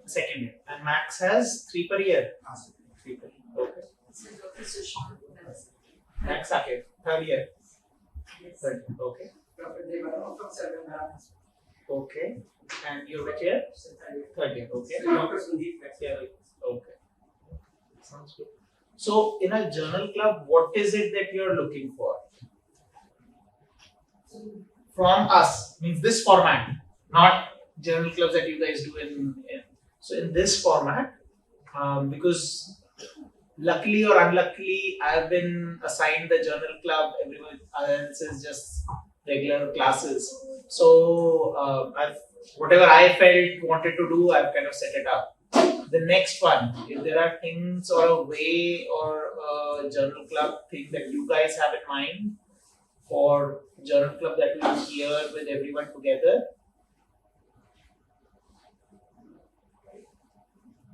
Second year. And max has 3 per year. 3 per year. Okay. Max okay. Third year. Third year. Okay. Okay. And you're which year? Third year. Okay. Yeah. Okay. Sounds good. So in a journal club, what is it that you're looking for? From us, means this format, not journal clubs that you guys do so in this format, because luckily or unluckily, I've been assigned the journal club. Everyone else is just regular classes. So whatever I felt wanted to do, I've kind of set it up. The next one, if there are things or a way or a journal club thing that you guys have in mind for journal club that we will hear with everyone together.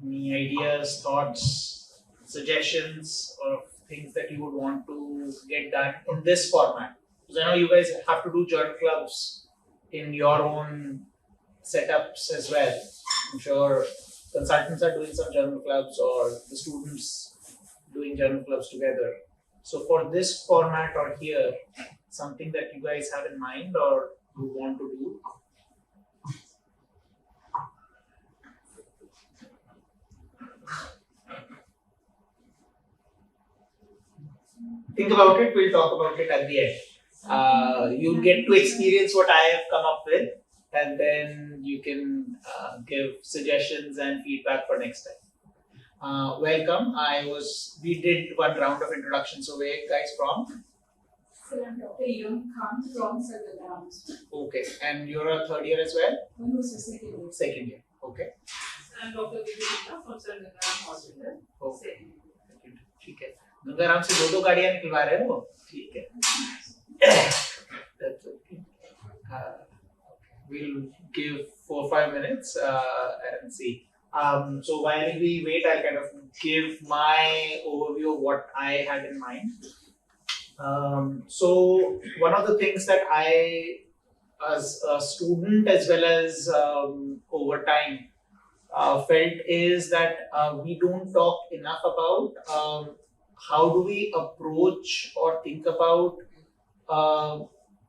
Any ideas, thoughts, suggestions, or things that you would want to get done in this format? Because I know you guys have to do journal clubs in your own setups as well. I'm sure consultants are doing some journal clubs or the students doing journal clubs together. So for this format or here, something that you guys have in mind or you want to do? Think about it, we'll talk about it at the end. You'll get to experience what I have come up with and then you can give suggestions and feedback for next time. Welcome. We did one round of introduction. So where guys from? So I'm Dr. Young Khan from Sardaram. Okay. And you're a third year as well? No, second year. Second year. Okay. So I'm Dr. Viveka from Sardaram Hospital. Okay. Second year. ठीक है. गंगाराम से दो गाड़ियां निकलवा रहे हो? ठीक है. That's okay. We'll give 4-5 minutes and see. So while we wait, I'll kind of give my overview of what I had in mind. So one of the things that I, as a student as well as over time, felt is that we don't talk enough about how do we approach or think about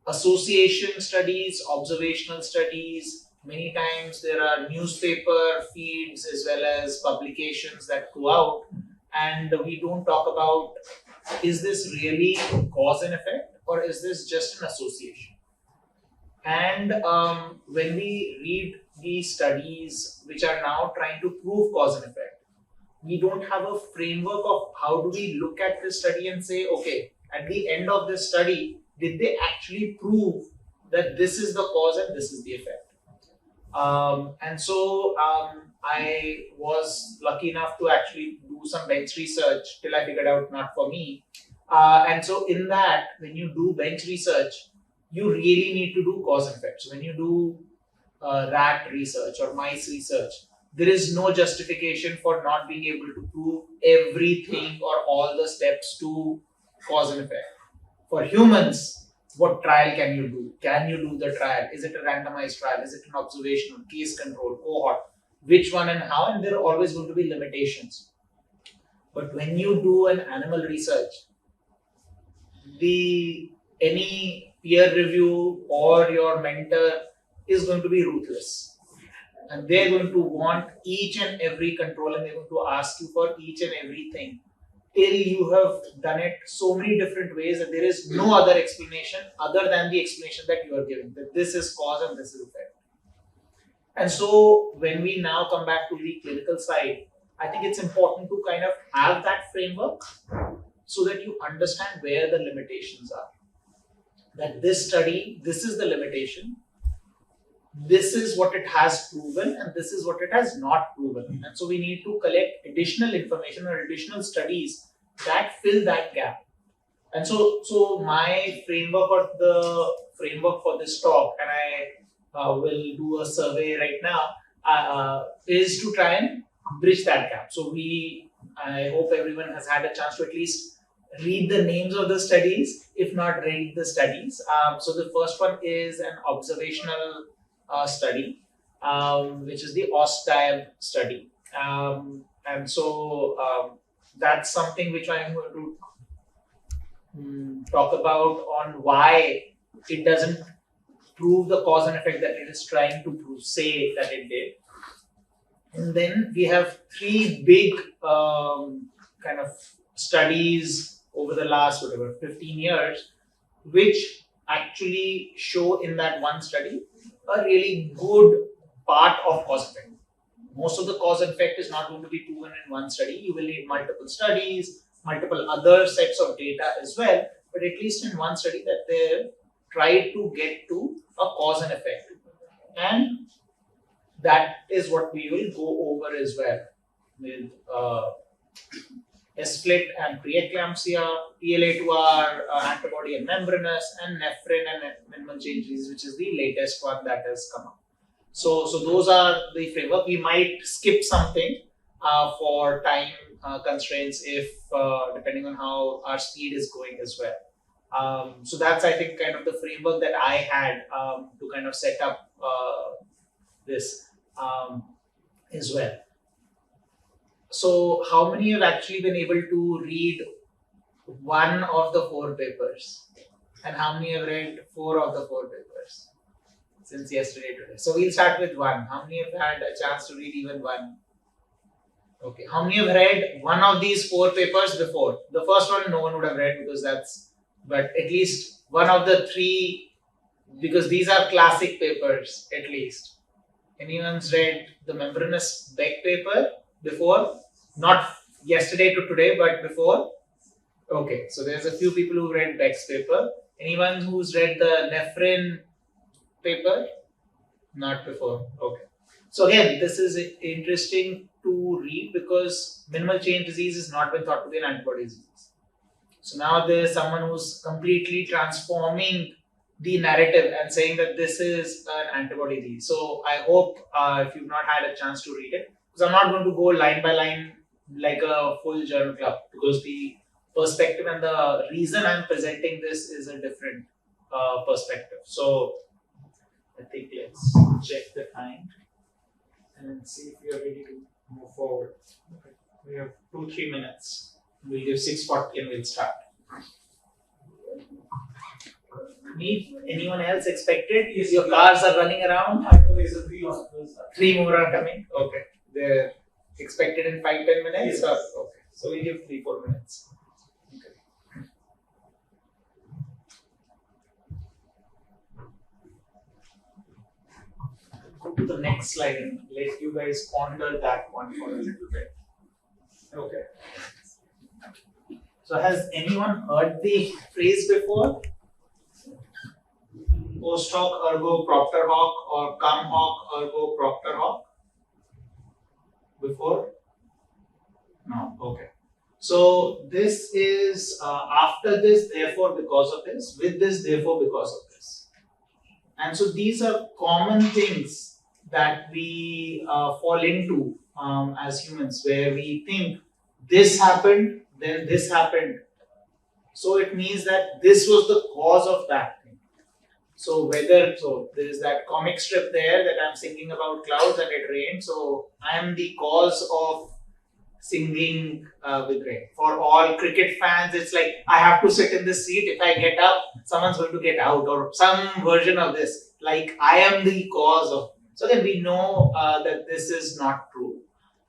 association studies, observational studies. Many times there are newspaper feeds as well as publications that go out, and we don't talk about, is this really cause and effect or is this just an association? And when we read these studies which are now trying to prove cause and effect, we don't have a framework of how do we look at this study and say, okay, at the end of this study, did they actually prove that this is the cause and this is the effect? And so I was lucky enough to actually do some bench research till I figured out not for me. And so in that, when you do bench research, you really need to do cause and effect. So when you do rat research or mice research, there is no justification for not being able to prove everything or all the steps to cause and effect. For humans, what trial can you do? Can you do the trial? Is it a randomized trial? Is it an observational, case control, cohort? Which one and how? And there are always going to be limitations. But when you do an animal research, any peer review or your mentor is going to be ruthless. And they're going to want each and every control and they're going to ask you for each and everything till you have done it so many different ways that there is no other explanation other than the explanation that you are giving, that this is cause and this is effect. And so when we now come back to the clinical side, I think it's important to kind of have that framework so that you understand where the limitations are. That this study, this is the limitation, this is what it has proven and this is what it has not proven. And so we need to collect additional information or additional studies that fill that gap. And so my framework or the framework for this talk, and I will do a survey right now, is to try and bridge that gap. So I hope everyone has had a chance to at least read the names of the studies, if not read the studies. So the first one is an observational study. which is the OSTAB study. And so that's something which I'm going to talk about on why it doesn't prove the cause and effect that it is trying to prove, say that it did. And then we have three big kind of studies over the last 15 years, which actually show in that one study a really good part of cause effect. Most of the cause and effect is not going to be proven in one study. You will need multiple studies, multiple other sets of data as well, but at least in one study that they try to get to a cause and effect. And that is what we will go over as well with split and preeclampsia, PLA2R, antibody and membranous, and nephrin and minimal change disease, which is the latest one that has come up. So those are the framework. We might skip something for time constraints if depending on how our speed is going as well. So that's, I think, kind of the framework that I had to kind of set up this as well. So how many have actually been able to read one of the 4 papers? And how many have read 4 of the 4 papers since yesterday today? So we'll start with 1. How many have had a chance to read even 1? Okay. How many have read one of these 4 papers before? The first one no one would have read because but at least one of the 3, because these are classic papers at least. Anyone's read the membranous Beck paper before? Not yesterday to today, but before? Okay, so there's a few people who read Beck's paper. Anyone who's read the nephrin paper? Not before. Okay. So again, this is interesting to read because minimal change disease has not been thought to be an antibody disease. So now there's someone who's completely transforming the narrative and saying that this is an antibody disease. So I hope if you've not had a chance to read it, because I'm not going to go line by line like a full journal club, because the perspective and the reason I'm presenting this is a different perspective. So I think let's check the time and see if we are ready to move forward. Okay. We have 2-3 minutes. We'll give 6:40 and we'll start. Anyone else expected? Yes, your cars are running around? I know there's a 3 hospitals. 3 more are coming? Okay. They're expected in 5-10 minutes? Yes. Okay. So we'll give 3-4 minutes. Okay. Go to the next slide and let you guys ponder that one for a little bit. Okay. So has anyone heard the phrase before? Post hoc ergo propter hoc or cum hoc ergo propter hoc? Before? No. Okay. So this is after this, therefore because of this, with this, therefore because of this. And so these are common things that we fall into as humans, where we think this happened, then this happened. So it means that this was the cause of that thing. So there is that comic strip there that I'm singing about clouds and it rained. So I am the cause of singing with rain. For all cricket fans, it's like I have to sit in this seat. If I get up, someone's going to get out, or some version of this. Like I am the cause of. So then we know that this is not true.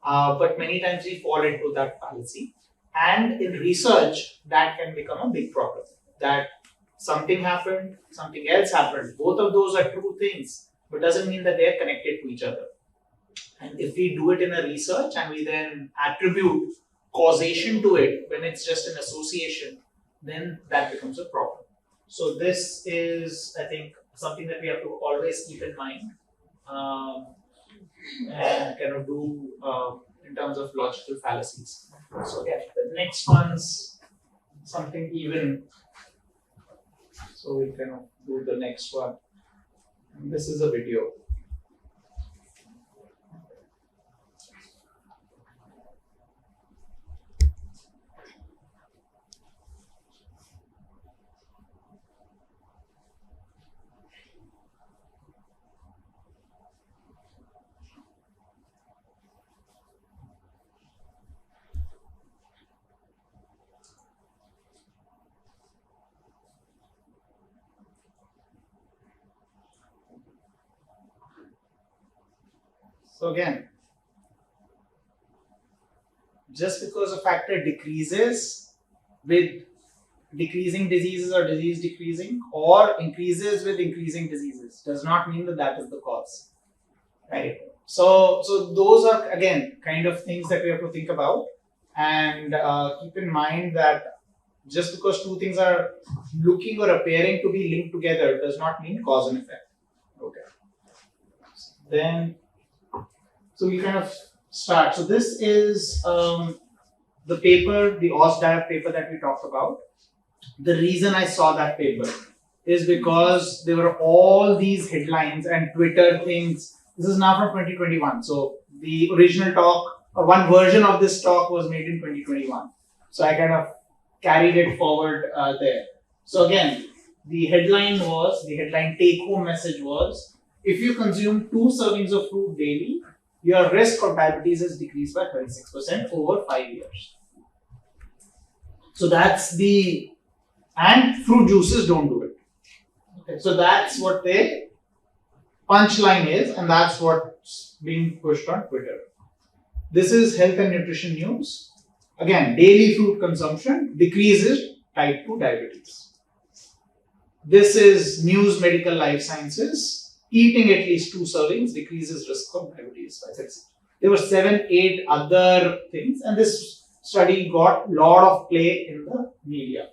But many times we fall into that fallacy. And in research, that can become a big problem. That something happened, something else happened. Both of those are true things, but doesn't mean that they are connected to each other. And if we do it in a research and we then attribute causation to it when it's just an association, then that becomes a problem. So this is, I think, something that we have to always keep in mind and kind of do in terms of logical fallacies. So again, the next one's something even. So we can do the next one. And this is a video. So again, just because a factor decreases with decreasing diseases or disease decreasing, or increases with increasing diseases, does not mean that that is the cause, right? So those are again kind of things that we have to think about, and keep in mind that just because two things are looking or appearing to be linked together does not mean cause and effect. Okay. Then, so we kind of start. So this is the paper, the OSDAP paper that we talked about. The reason I saw that paper is because there were all these headlines and Twitter things. This is now from 2021. So the original talk, or one version of this talk, was made in 2021. So I kind of carried it forward there. So again, the headline take-home message was, if you consume 2 servings of fruit daily, your risk of diabetes is decreased by 36% over 5 years. So that's the, and fruit juices don't do it. Okay, so that's what the punchline is, and that's what's being pushed on Twitter. This is health and nutrition news. Again, daily fruit consumption decreases type 2 diabetes. This is News Medical Life Sciences. Eating at least 2 servings decreases risk of diabetes by 36%. There were 7-8 other things, and this study got a lot of play in the media.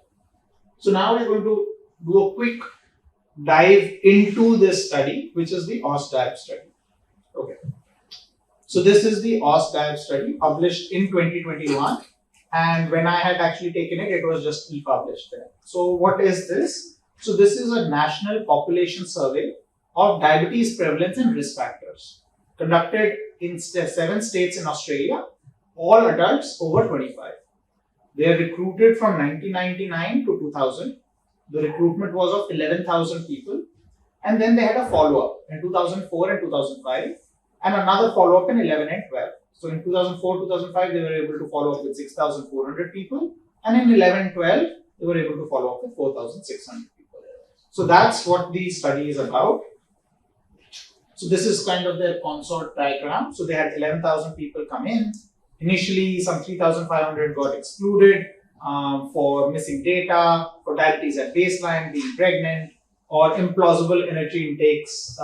So now we're going to do a quick dive into this study, which is the OSDAP study. Okay. So this is the OSDAP study published in 2021. And when I had actually taken it, it was just e-published there. So what is this? So this is a national population survey of diabetes prevalence and risk factors, conducted in 7 states in Australia, all adults over 25. They are recruited from 1999 to 2000. The recruitment was of 11,000 people, and then they had a follow-up in 2004 and 2005, and another follow-up in 11 and 12. So in 2004-2005, they were able to follow up with 6,400 people, and in 11-12, they were able to follow up with 4,600 people. So that's what the study is about. So this is kind of their consort diagram. So they had 11,000 people come in. Initially, some 3,500 got excluded for missing data, for diabetes at baseline, being pregnant, or implausible energy intakes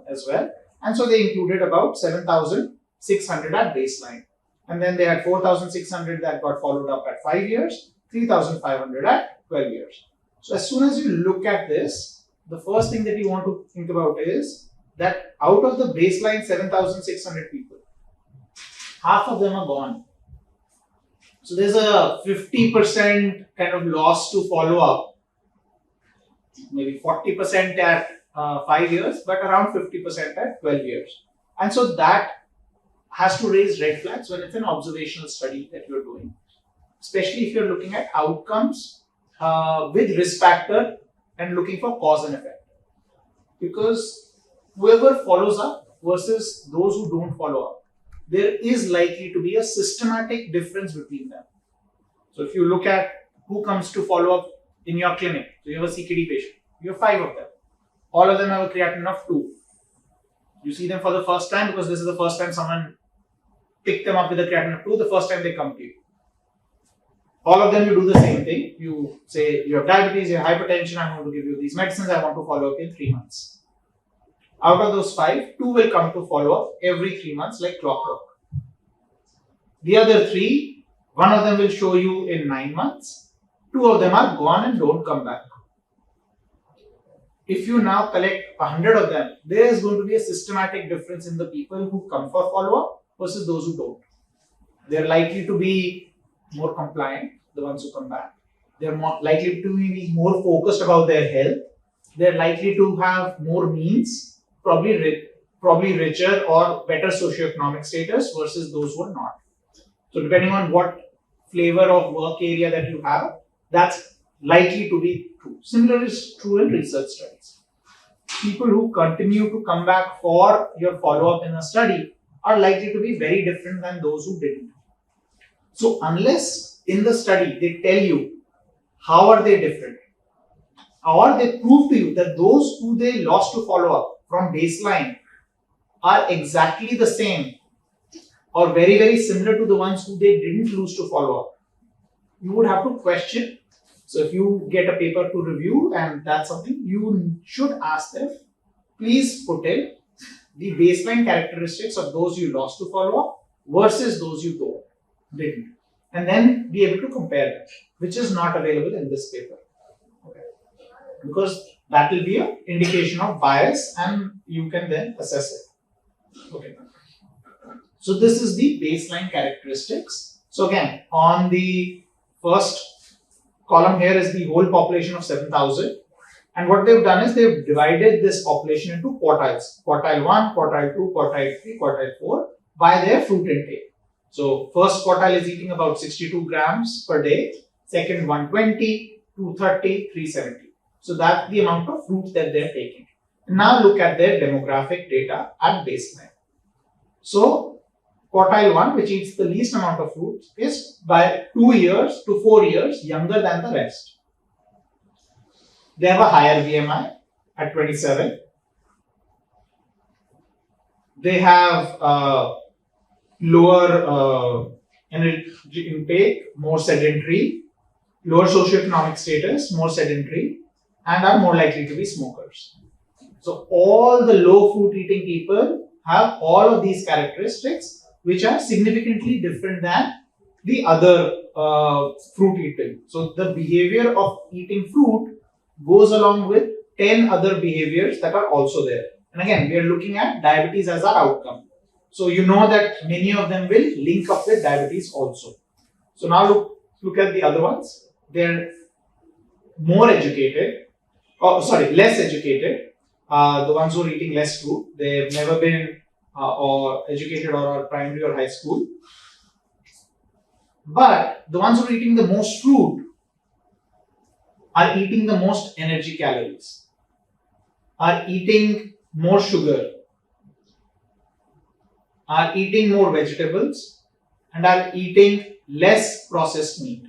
as well. And so they included about 7,600 at baseline. And then they had 4,600 that got followed up at 5 years, 3,500 at 12 years. So as soon as you look at this, the first thing that you want to think about is that out of the baseline 7,600 people, half of them are gone. So there's a 50% kind of loss to follow up, maybe 40% at 5 years, but around 50% at 12 years. And so that has to raise red flags when it's an observational study that you're doing, especially if you're looking at outcomes with risk factor and looking for cause and effect. Because whoever follows up versus those who don't follow up, there is likely to be a systematic difference between them. So if you look at who comes to follow up in your clinic, so you have a CKD patient, you have 5 of them. All of them have a creatinine of 2. You see them for the first time because this is the first time someone picked them up with a creatinine of 2, the first time they come to you. All of them, you do the same thing. You say you have diabetes, you have hypertension, I'm going to give you these medicines, I want to follow up in 3 months. Out of those 5, 2 will come to follow up every 3 months like clockwork. The other 3, one of them will show you in 9 months, 2 of them are gone and don't come back. If you now collect 100 of them, there is going to be a systematic difference in the people who come for follow-up versus those who don't. They are likely to be more compliant, the ones who come back. They are more likely to be more focused about their health. They are likely to have more means, probably richer or better socioeconomic status versus those who are not. So depending on what flavor of work area that you have, that's likely to be true. Similar is true in research studies. People who continue to come back for your follow-up in a study are likely to be very different than those who didn't. So unless in the study they tell you how are they different, or they prove to you that those who they lost to follow-up from baseline are exactly the same or very, very similar to the ones who they didn't lose to follow-up, you would have to question. So if you get a paper to review and that's something, you should ask them, please put in the baseline characteristics of those you lost to follow-up versus those you didn't. And then be able to compare them, which is not available in this paper. Okay. Because that will be an indication of bias and you can then assess it. Okay. So this is the baseline characteristics. So again, on the first column here is the whole population of 7,000. And what they've done is they've divided this population into quartiles. Quartile 1, quartile 2, quartile 3, quartile 4 by their fruit intake. So first quartile is eating about 62 grams per day. Second 120, 230, 370. So that's the amount of fruit that they're taking. Now look at their demographic data at baseline. So quartile 1, which eats the least amount of fruit, is by 2 years to 4 years younger than the rest. They have a higher BMI at 27. They have lower energy intake, more sedentary, lower socioeconomic status, more sedentary, and are more likely to be smokers. So all the low fruit eating people have all of these characteristics which are significantly different than the other fruit eating. So the behavior of eating fruit goes along with 10 other behaviors that are also there. And again, we are looking at diabetes as our outcome. So you know that many of them will link up with diabetes also. So now look at the other ones. They're more educated, less educated. The ones who are eating less fruit, they've never been or educated or primary or high school. But the ones who are eating the most fruit are eating the most energy calories, are eating more sugar, are eating more vegetables, and are eating less processed meat.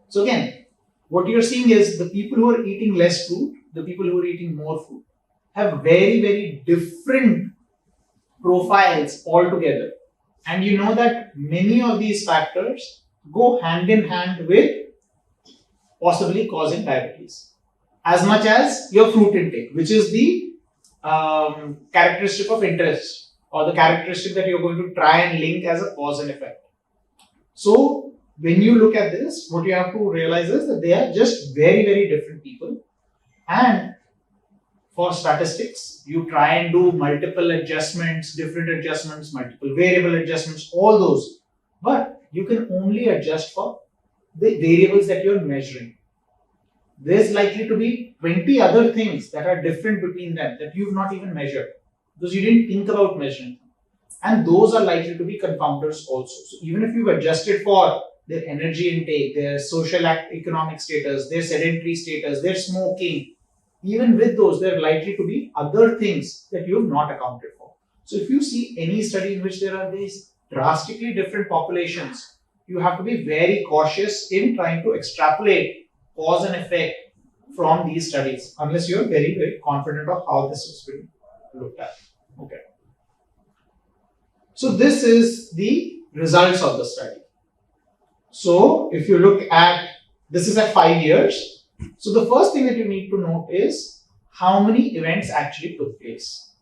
So again, what you're seeing is the people who are eating less fruit, the people who are eating more fruit, have very, very different profiles altogether. And you know that many of these factors go hand in hand with possibly causing diabetes, as much as your fruit intake, which is the characteristic of interest or the characteristic that you're going to try and link as a cause and effect. So when you look at this, what you have to realize is that they are just very, very different people. And for statistics, you try and do multiple adjustments, different adjustments, multiple variable adjustments, all those. But you can only adjust for the variables that you're measuring. There's likely to be 20 other things that are different between them that you've not even measured because you didn't think about measuring. And those are likely to be confounders also. So even if you've adjusted for their energy intake, their social economic status, their sedentary status, their smoking, even with those, there are likely to be other things that you have not accounted for. So if you see any study in which there are these drastically different populations, you have to be very cautious in trying to extrapolate cause and effect from these studies, unless you are very, very confident of how this is being looked at. Okay. So this is the results of the study. So if you look at, this is at 5 years. So the first thing that you need to note is how many events actually took place.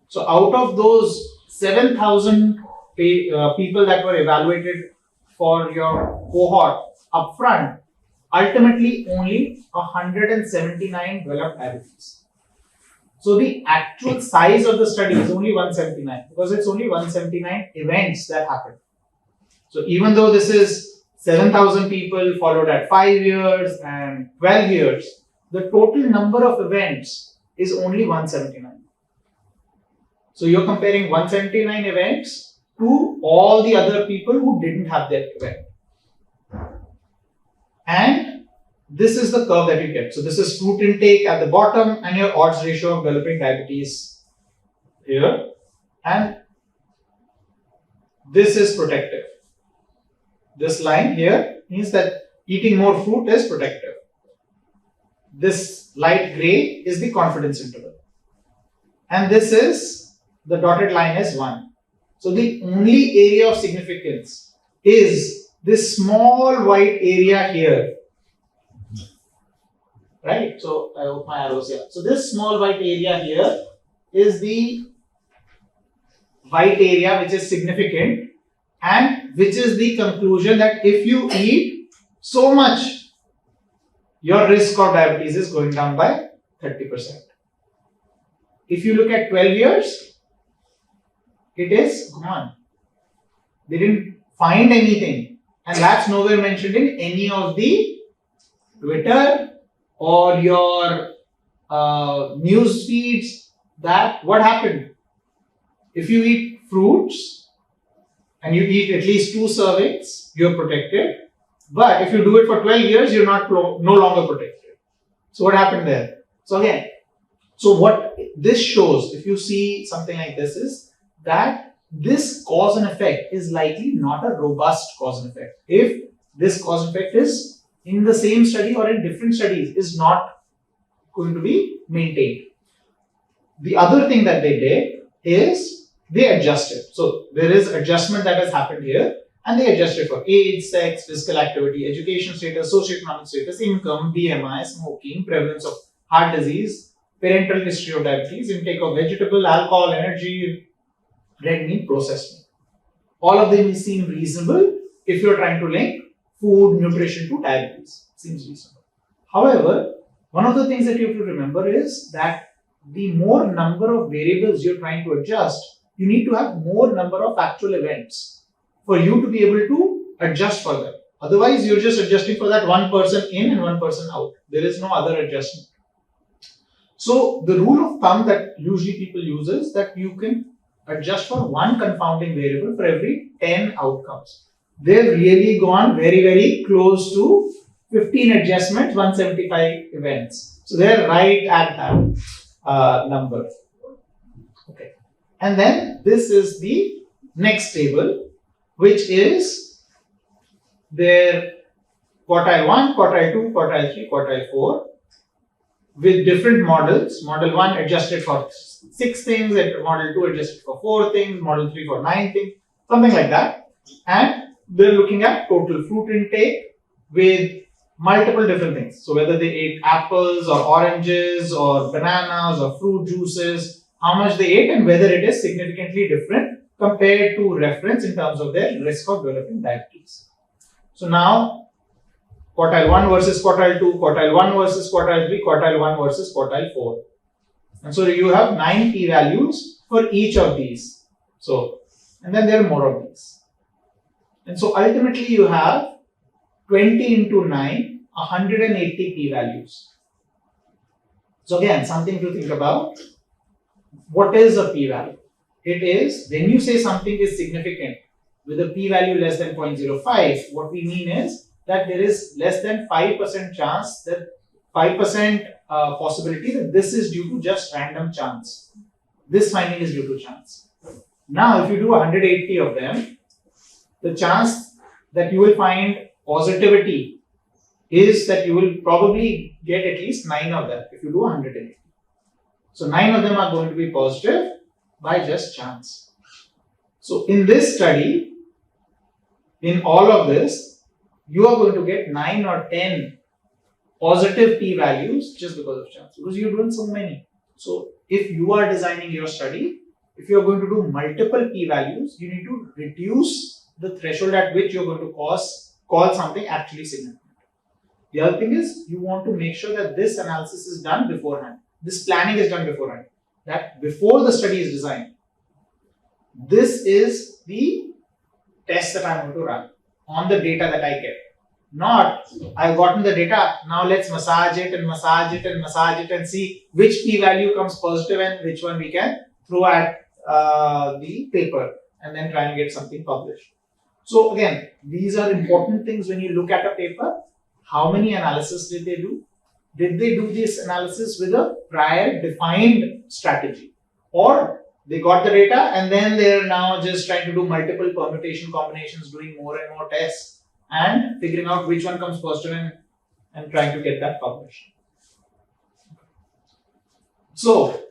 So out of those 7,000 people that were evaluated for your cohort upfront, ultimately only 179 developed diabetes. So the actual size of the study is only 179 because it's only 179 events that happened. So even though this is 7,000 people followed at 5 years and 12 years, the total number of events is only 179. So you're comparing 179 events to all the other people who didn't have that event. And this is the curve that you get. So this is fruit intake at the bottom and your odds ratio of developing diabetes here. And this is protective. This line here means that eating more fruit is protective. This light gray is the confidence interval. and this is the dotted line is 1. So the only area of significance is this small white area here, right? So I hope my arrows here. So this small white area here is the white area which is significant, and which is the conclusion that if you eat so much, your risk of diabetes is going down by 30%. If you look at 12 years, it is gone. They didn't find anything, and that's nowhere mentioned in any of the Twitter or your news feeds. That what happened? If you eat fruits and you eat at least 2 servings, you're protected. But if you do it for 12 years, you're no longer protected. So what happened there? So again, so what this shows, if you see something like this, is that this cause and effect is likely not a robust cause and effect. If this cause and effect is in the same study or in different studies, is not going to be maintained. The other thing that they did is they adjusted. So there is adjustment that has happened here, and they adjusted for age, sex, physical activity, education status, socioeconomic status, income, BMI, smoking, prevalence of heart disease, parental history of diabetes, intake of vegetable, alcohol, energy, red meat, processed meat. All of them seem reasonable if you're trying to link food, nutrition to diabetes. Seems reasonable. However, one of the things that you have to remember is that the more number of variables you're trying to adjust, you need to have more number of actual events for you to be able to adjust for them. Otherwise, you're just adjusting for that one person in and one person out. There is no other adjustment. So the rule of thumb that usually people use is that you can adjust for one confounding variable for every 10 outcomes. They've really gone very, very close to 15 adjustments, 175 events. So they're right at that number. Okay. And then this is the next table, which is their quartile 1, quartile 2, quartile 3, quartile 4 with different models. Model 1 adjusted for 6 things, and model 2 adjusted for 4 things, model 3 for 9 things, something like that. And they're looking at total fruit intake with multiple different things. So whether they ate apples or oranges or bananas or fruit juices, how much they ate, and whether it is significantly different compared to reference in terms of their risk of developing diabetes. So now quartile 1 versus quartile 2, quartile 1 versus quartile 3, quartile 1 versus quartile 4. And so you have 9 p-values for each of these. So, and then there are more of these. And so ultimately you have 20 into 9, 180 p-values. So again, something to think about. What is a p-value? It is when you say something is significant with a p-value less than 0.05, what we mean is that there is less than 5% chance, that 5% possibility that this is due to just random chance. This finding is due to chance. Now, if you do 180 of them, the chance that you will find positivity is that you will probably get at least 9 of them if you do 180. So 9 of them are going to be positive by just chance. So in this study, in all of this, you are going to get 9 or 10 positive p-values just because of chance, because you're doing so many. So if you are designing your study, if you are going to do multiple p-values, you need to reduce the threshold at which you're going to call something actually significant. The other thing is you want to make sure that this analysis is done beforehand. This planning is done beforehand. That before the study is designed, this is the test that I'm going to run on the data that I get. Not, I've gotten the data, now let's massage it and massage it and massage it and see which p-value comes positive and which one we can throw at the paper and then try and get something published. So again, these are important things when you look at a paper. How many analysis did they do? Did they do this analysis with a prior defined strategy? Or they got the data and then they're now just trying to do multiple permutation combinations, doing more and more tests and figuring out which one comes positive and trying to get that published. So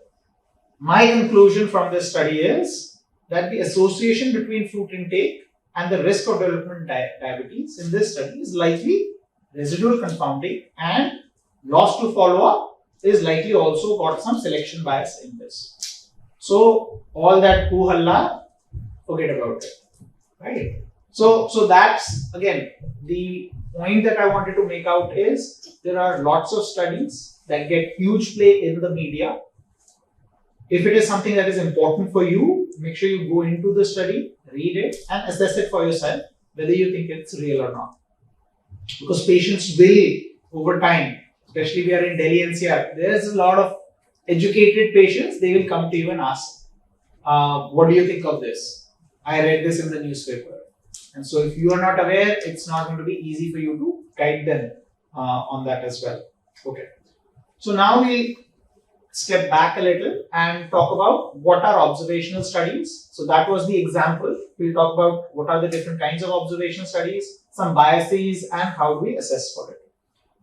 my conclusion from this study is that the association between fruit intake and the risk of development diabetes in this study is likely residual confounding, and loss to follow-up is likely also got some selection bias in this. So all that hoo-halla, forget about it, right? So that's again the point that I wanted to make out is there are lots of studies that get huge play in the media. If it is something that is important for you, make sure you go into the study, read it, and assess it for yourself whether you think it's real or not. Because patients will, over time, especially we are in Delhi NCR, there's a lot of educated patients, they will come to you and ask, what do you think of this? I read this in the newspaper. And so if you are not aware, it's not going to be easy for you to guide them on that as well. Okay. So now we'll step back a little and talk about what are observational studies. So that was the example. We'll talk about what are the different kinds of observational studies, some biases, and how do we assess for it.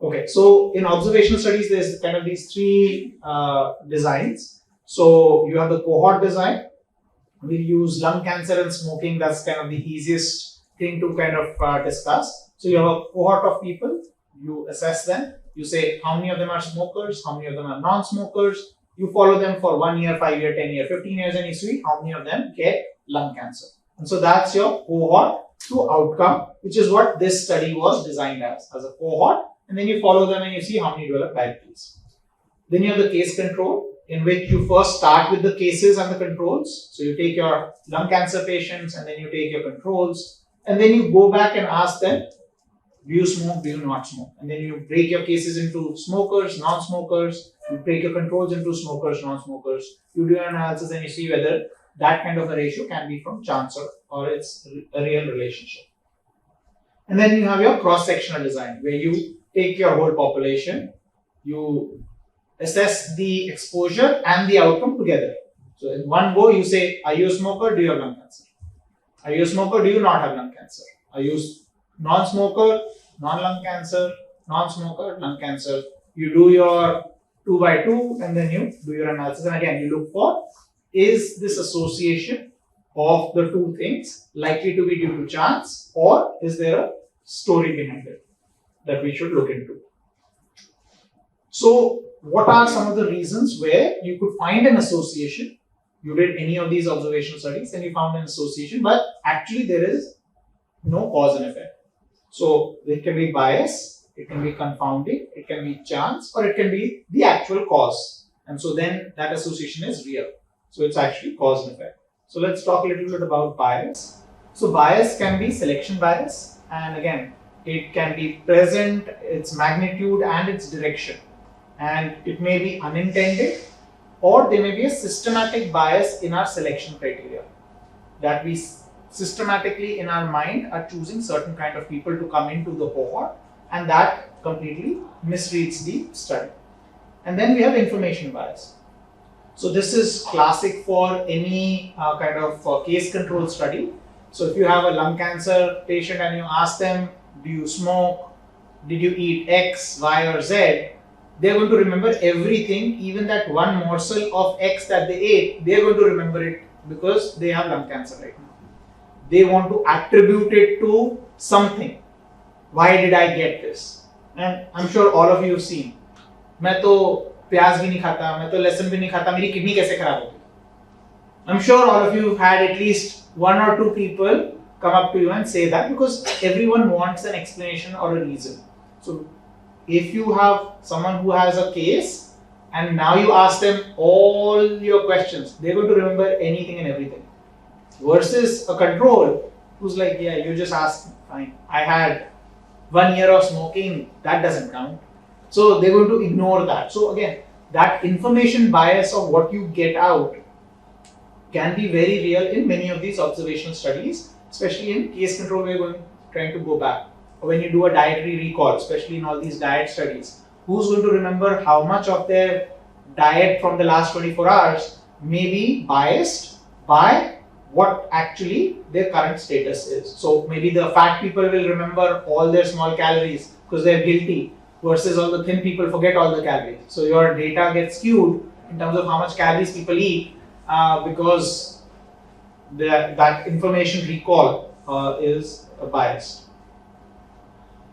Okay, so in observational studies, there's kind of these three designs. So you have the cohort design. We'll use lung cancer and smoking. That's kind of the easiest thing to kind of discuss. So you have a cohort of people, you assess them. You say how many of them are smokers, how many of them are non-smokers. You follow them for 1 year, 5 year, 10 year, 15 years, and you see how many of them get lung cancer. And so that's your cohort to outcome, which is what this study was designed as a cohort. And then you follow them and you see how many develop diabetes. Then you have the case control, in which you first start with the cases and the controls. So you take your lung cancer patients and then you take your controls, and then you go back and ask them, do you smoke, do you not smoke? And then you break your cases into smokers, non-smokers, you break your controls into smokers, non-smokers, you do an analysis and you see whether that kind of a ratio can be from chance or it's a real relationship. And then you have your cross-sectional design, where you take your whole population, you assess the exposure and the outcome together. So in one go, you say, are you a smoker, do you have lung cancer? Are you a smoker, do you not have lung cancer? Are you non-smoker, non-lung cancer, non-smoker, lung cancer? You do your 2 by 2 and then you do your analysis, and again you look for, is this association of the two things likely to be due to chance, or is there a story behind it that we should look into? So what are some of the reasons where you could find an association? You did any of these observational studies and you found an association, but actually there is no cause and effect. So it can be bias, it can be confounding, it can be chance, or it can be the actual cause. And so then that association is real. So it's actually cause and effect. So let's talk a little bit about bias. So bias can be selection bias, and again, it can be present, its magnitude and its direction. And it may be unintended, or there may be a systematic bias in our selection criteria, that we systematically in our mind are choosing certain kind of people to come into the cohort, and that completely misreads the study. And then we have information bias. So this is classic for any kind of case control study. So if you have a lung cancer patient and you ask them, do you smoke, did you eat X, Y or Z, they're going to remember everything, even that one morsel of X that they ate, they're going to remember it because they have lung cancer right now. They want to attribute it to something. Why did I get this? And I'm sure all of you have seen, मैं तो प्याज भी नहीं खाता, मैं तो लहसुन भी नहीं खाता, मेरी किडनी कैसे खराब होगी? I'm sure all of you have had at least 1 or 2 people come up to you and say that, because everyone wants an explanation or a reason. So if you have someone who has a case and now you ask them all your questions, they're going to remember anything and everything. Versus a control who's like, yeah, you just ask, fine, I had 1 year of smoking, that doesn't count. So they're going to ignore that. So again, that information bias of what you get out can be very real in many of these observational studies, especially in case control. We're trying to go back. Or when you do a dietary recall, especially in all these diet studies, who's going to remember how much of their diet from the last 24 hours may be biased by what actually their current status is? So maybe the fat people will remember all their small calories because they're guilty, versus all the thin people forget all the calories. So your data gets skewed in terms of how much calories people eat, because that information recall is biased.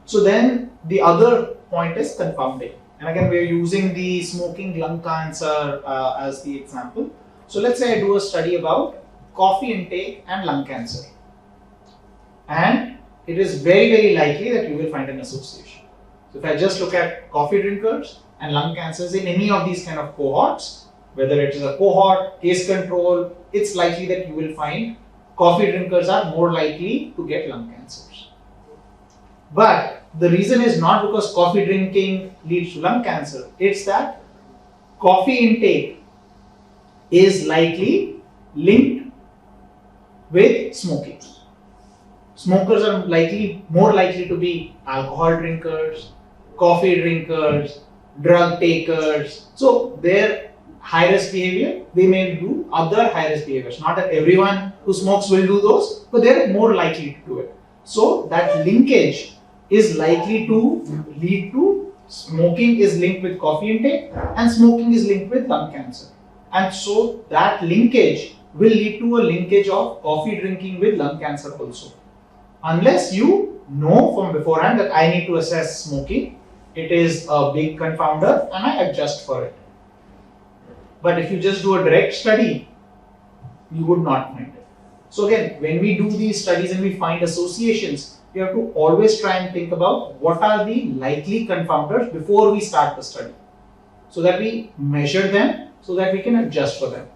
So then the other point is confounding. And again, we are using the smoking lung cancer as the example. So let's say I do a study about coffee intake and lung cancer. And it is very likely that you will find an association. So if I just look at coffee drinkers and lung cancers in any of these kind of cohorts, whether it is a cohort, case control, it's likely that you will find coffee drinkers are more likely to get lung cancers. But the reason is not because coffee drinking leads to lung cancer, it's that coffee intake is likely linked with smoking. Smokers are more likely to be alcohol drinkers, coffee drinkers, drug takers. So their high risk behavior, they may do other high risk behaviors. Not that everyone who smokes will do those, but they're more likely to do it. So that linkage is likely to lead to smoking is linked with coffee intake and smoking is linked with lung cancer. And so that linkage will lead to a linkage of coffee drinking with lung cancer also. Unless you know from beforehand that I need to assess smoking, it is a big confounder and I adjust for it. But if you just do a direct study, you would not find it. So again, when we do these studies and we find associations, we have to always try and think about what are the likely confounders before we start the study, so that we measure them, so that we can adjust for them.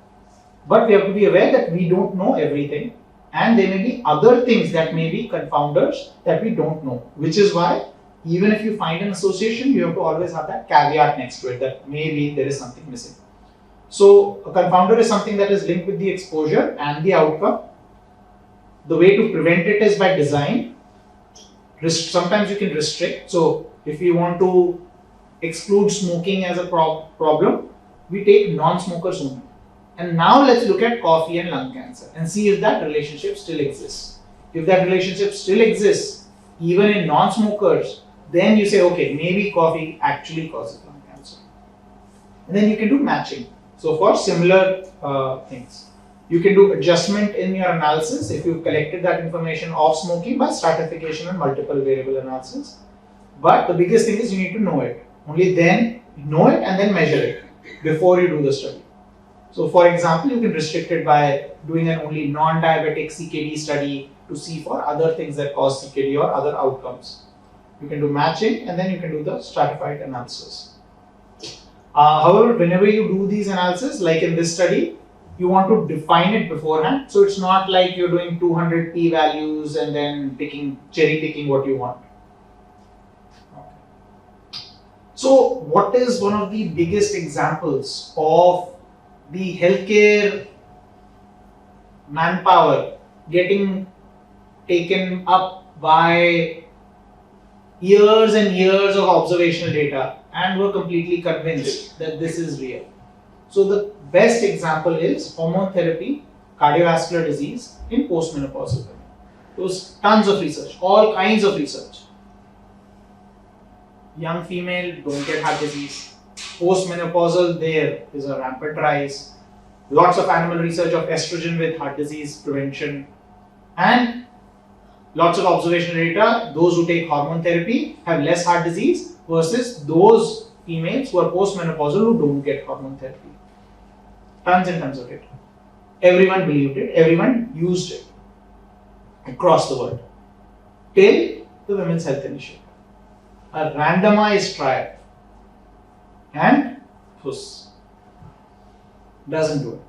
But we have to be aware that we don't know everything, and there may be other things that may be confounders that we don't know, which is why even if you find an association, you have to always have that caveat next to it that maybe there is something missing. So a confounder is something that is linked with the exposure and the outcome. The way to prevent it is by design. Sometimes you can restrict. So if we want to exclude smoking as a problem, we take non-smokers only. And now let's look at coffee and lung cancer and see if that relationship still exists. If that relationship still exists, even in non-smokers, then you say, okay, maybe coffee actually causes lung cancer. And then you can do matching. So for similar things, you can do adjustment in your analysis if you've collected that information of smoking by stratification and multiple variable analysis. But the biggest thing is you need to know it. Only then know it and then measure it before you do the study. So for example, you can restrict it by doing an only non-diabetic CKD study to see for other things that cause CKD or other outcomes. You can do matching and then you can do the stratified analysis. However, whenever you do these analysis, like in this study, you want to define it beforehand. So it's not like you're doing 200 p-values and then cherry picking what you want. So what is one of the biggest examples of the healthcare manpower getting taken up by years and years of observational data and were completely convinced that this is real? So the best example is hormone therapy, cardiovascular disease in postmenopausal women. There's tons of research, all kinds of research. Young female don't get heart disease. Postmenopausal, there is a rampant rise. Lots of animal research of estrogen with heart disease prevention, and lots of observational data. Those who take hormone therapy have less heart disease versus those females who are postmenopausal who don't get hormone therapy. Tons and tons of it. Everyone believed it, everyone used it across the world. Till the Women's Health Initiative. A randomized trial. And doesn't do it.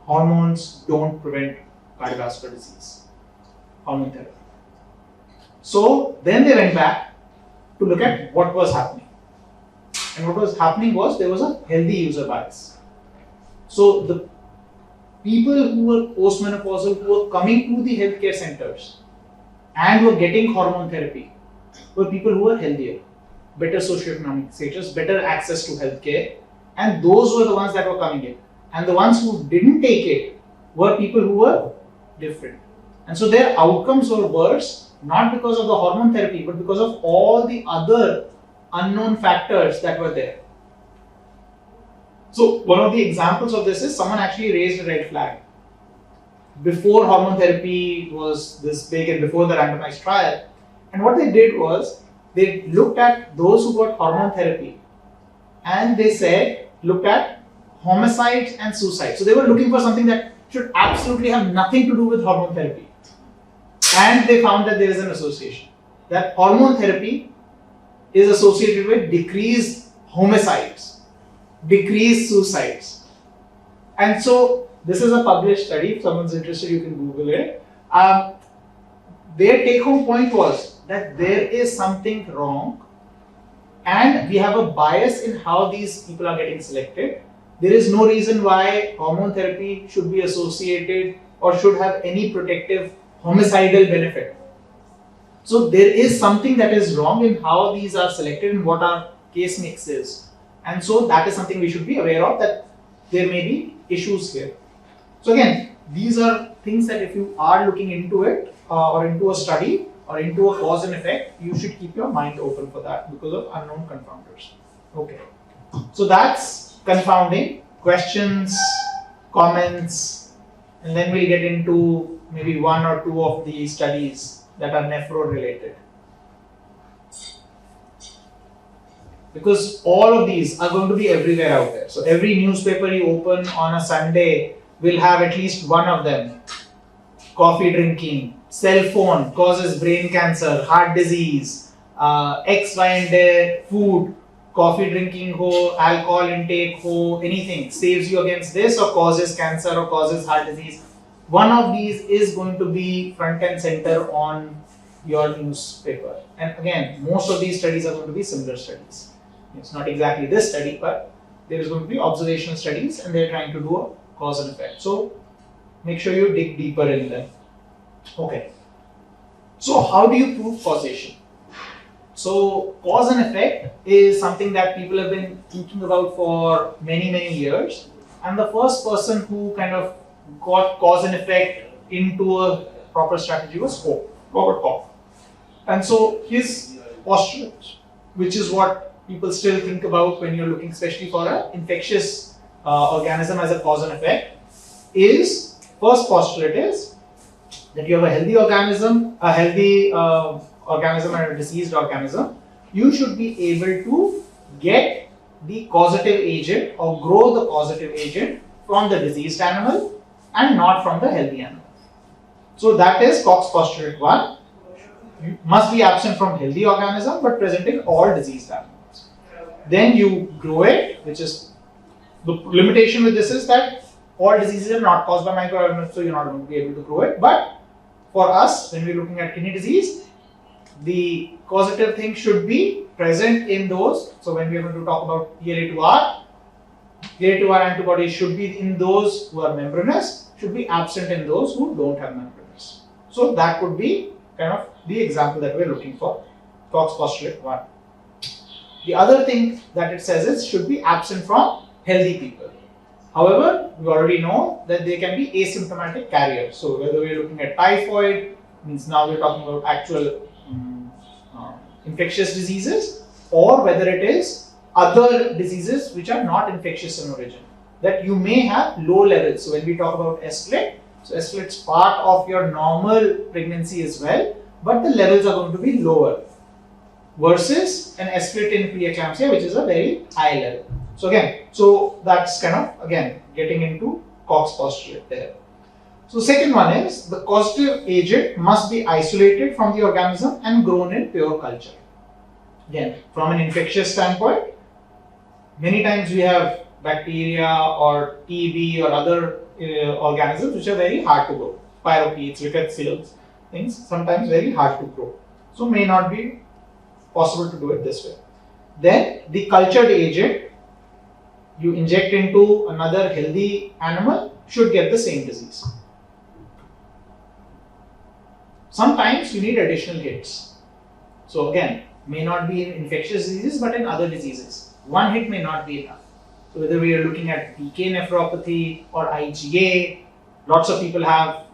Hormones don't prevent cardiovascular disease. Hormone therapy. So then they went back to look at what was happening. And what was happening was there was a healthy user bias. So the people who were postmenopausal, who were coming to the healthcare centers and were getting hormone therapy, were people who were healthier, better socioeconomic status, better access to healthcare, and those were the ones that were coming in. And the ones who didn't take it were people who were different. And so their outcomes were worse, not because of the hormone therapy, but because of all the other unknown factors that were there. So one of the examples of this is someone actually raised a red flag. Before hormone therapy was this big and before the randomized trial, and what they did was they looked at those who got hormone therapy and they said, looked at homicides and suicides. So they were looking for something that should absolutely have nothing to do with hormone therapy. And they found that there is an association. That hormone therapy is associated with decreased homicides, decreased suicides. And so this is a published study. If someone's interested, you can Google it. Their take-home point was that there is something wrong and we have a bias in how these people are getting selected. There is no reason why hormone therapy should be associated or should have any protective homicidal benefit. So there is something that is wrong in how these are selected and what our case mix is. And so that is something we should be aware of, that there may be issues here. So again, these are things that if you are looking into it or into a study or into a cause and effect, you should keep your mind open for that because of unknown confounders. Okay. So that's confounding. Questions, comments, and then we'll get into maybe one or two of the studies that are nephro related. Because all of these are going to be everywhere out there. So every newspaper you open on a Sunday will have at least one of them. Coffee drinking, cell phone causes brain cancer, heart disease, X, Y and Z, food, coffee drinking ho, alcohol intake ho, anything saves you against this or causes cancer or causes heart disease. One of these is going to be front and center on your newspaper. And again, most of these studies are going to be similar studies. It's not exactly this study, but there is going to be observational studies and they're trying to do a cause and effect. So make sure you dig deeper in them. Okay. So how do you prove causation? So cause and effect is something that people have been thinking about for many, many years. And the first person who kind of got cause and effect into a proper strategy was Robert Koch. And so his postulate, which is what people still think about when you're looking especially for an infectious organism as a cause and effect, is first postulate is that you have a healthy organism, organism and a diseased organism. You should be able to get the causative agent or grow the causative agent from the diseased animal and not from the healthy animal. So that is Koch's postulate 1. You must be absent from healthy organism but present in all diseased animals. Then you grow it, which is the limitation with this is that all diseases are not caused by microorganisms, so you're not going to be able to grow it. But for us, when we're looking at kidney disease, the causative thing should be present in those. So when we're going to talk about PLA2R, PLA2R antibodies should be in those who are membranous, should be absent in those who don't have membranous. So that would be kind of the example that we're looking for, Koch's postulate 1. The other thing that it says is should be absent from healthy people. However, we already know that they can be asymptomatic carriers. So whether we're looking at typhoid, means now we're talking about actual infectious diseases, or whether it is other diseases which are not infectious in origin, that you may have low levels. So when we talk about S-split, so S-split is part of your normal pregnancy as well, but the levels are going to be lower versus an S-split in preeclampsia, which is a very high level. So again, so that's kind of again getting into Koch's postulate there. So second one is the causative agent must be isolated from the organism and grown in pure culture. Again, from an infectious standpoint, many times we have bacteria or TB or other organisms which are very hard to grow. Spirochetes, rickettsials, things sometimes very hard to grow. So may not be possible to do it this way. Then the cultured agent you inject into another healthy animal should get the same disease. Sometimes you need additional hits. So again, may not be in infectious diseases but in other diseases. One hit may not be enough. So whether we are looking at PK nephropathy or IgA, lots of people have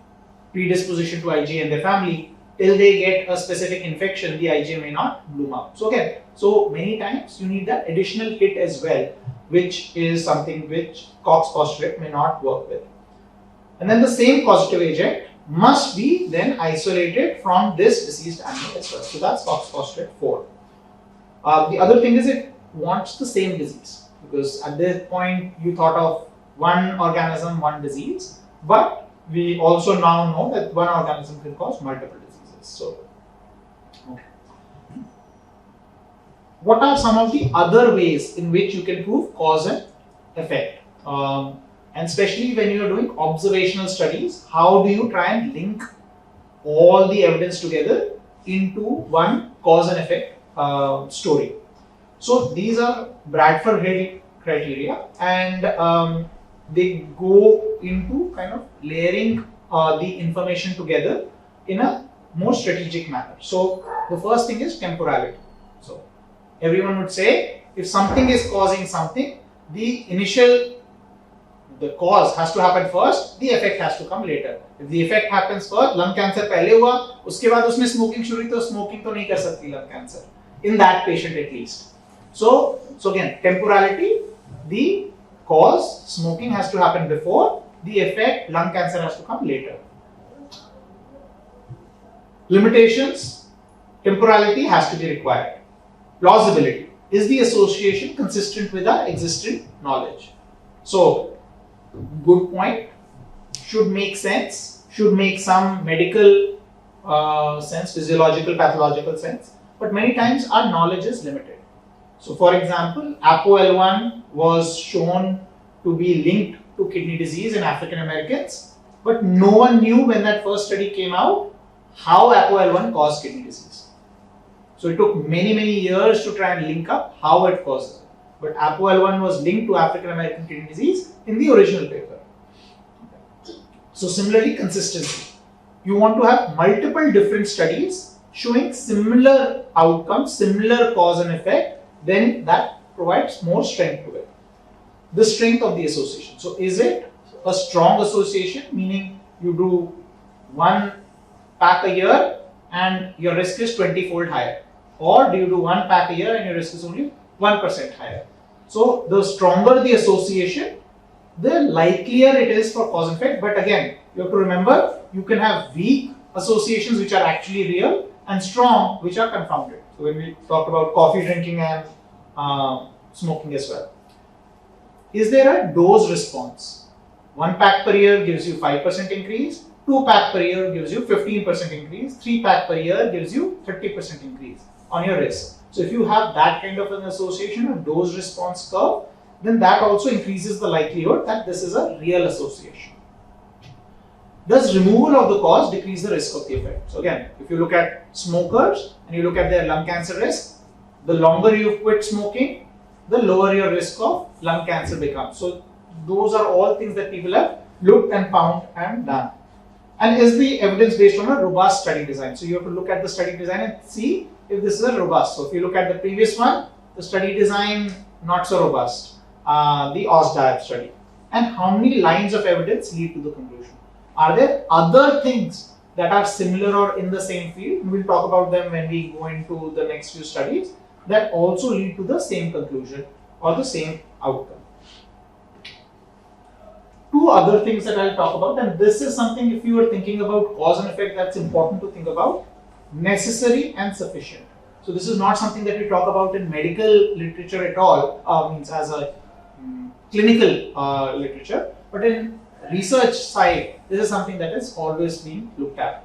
predisposition to IgA in their family. Till they get a specific infection, the IgA may not bloom up. So again, so many times you need that additional hit as well, which is something which COX postulate may not work with. And then the same causative agent must be then isolated from this deceased animal as well. So that's COX postulate 4. The other thing is it wants the same disease, because at this point you thought of one organism, one disease, but we also now know that one organism can cause multiple diseases. So, okay. What are some of the other ways in which you can prove cause and effect? And especially when you are doing observational studies, how do you try and link all the evidence together into one cause and effect story? So these are Bradford Hill criteria, and they go into kind of layering the information together in a more strategic manner. So the first thing is temporality. So everyone would say if something is causing something, the cause has to happen first, the effect has to come later. If the effect happens first, lung cancer पहले हुआ, उसके बाद उसने smoking शुरू की, तो smoking तो नहीं कर सकती lung cancer in that patient at least. So again, temporality, the cause, smoking has to happen before, the effect, lung cancer has to come later. Limitations, temporality has to be required. Plausibility, is the association consistent with our existing knowledge? So, good point, should make sense, should make some medical sense, physiological, pathological sense, but many times our knowledge is limited. So for example, ApoL1 was shown to be linked to kidney disease in African Americans, but no one knew when that first study came out how ApoL1 caused kidney disease. So it took many years to try and link up how it causes it. But ApoL1 was linked to African American kidney disease in the original paper. So similarly, consistency. You want to have multiple different studies showing similar outcomes, similar cause and effect, then that provides more strength to it. The strength of the association. So is it a strong association, meaning you do 1 pack a year and your risk is 20-fold higher? Or do you do 1 pack a year and your risk is only 1% higher? So the stronger the association, the likelier it is for cause and effect. But again, you have to remember, you can have weak associations which are actually real and strong which are confounded. So when we talk about coffee drinking and smoking as well. Is there a dose response? 1 pack per year gives you 5% increase, 2 pack per year gives you 15% increase, 3 pack per year gives you 30% increase on your risk. So if you have that kind of an association, a dose response curve, then that also increases the likelihood that this is a real association. Does removal of the cause decrease the risk of the effect? So again, if you look at smokers and you look at their lung cancer risk, the longer you quit smoking, the lower your risk of lung cancer becomes. So those are all things that people have looked and found and done. And is the evidence based on a robust study design? So you have to look at the study design and see if this is a robust. So if you look at the previous one, the study design not so robust, the OSDIAB study. And how many lines of evidence lead to the conclusion? Are there other things that are similar or in the same field? We'll talk about them when we go into the next few studies that also lead to the same conclusion or the same outcome. 2 other things that I'll talk about, and this is something if you are thinking about cause and effect that's important to think about: necessary and sufficient. So this is not something that we talk about in medical literature at all, means as a clinical literature, but in research side, this is something that is always being looked at.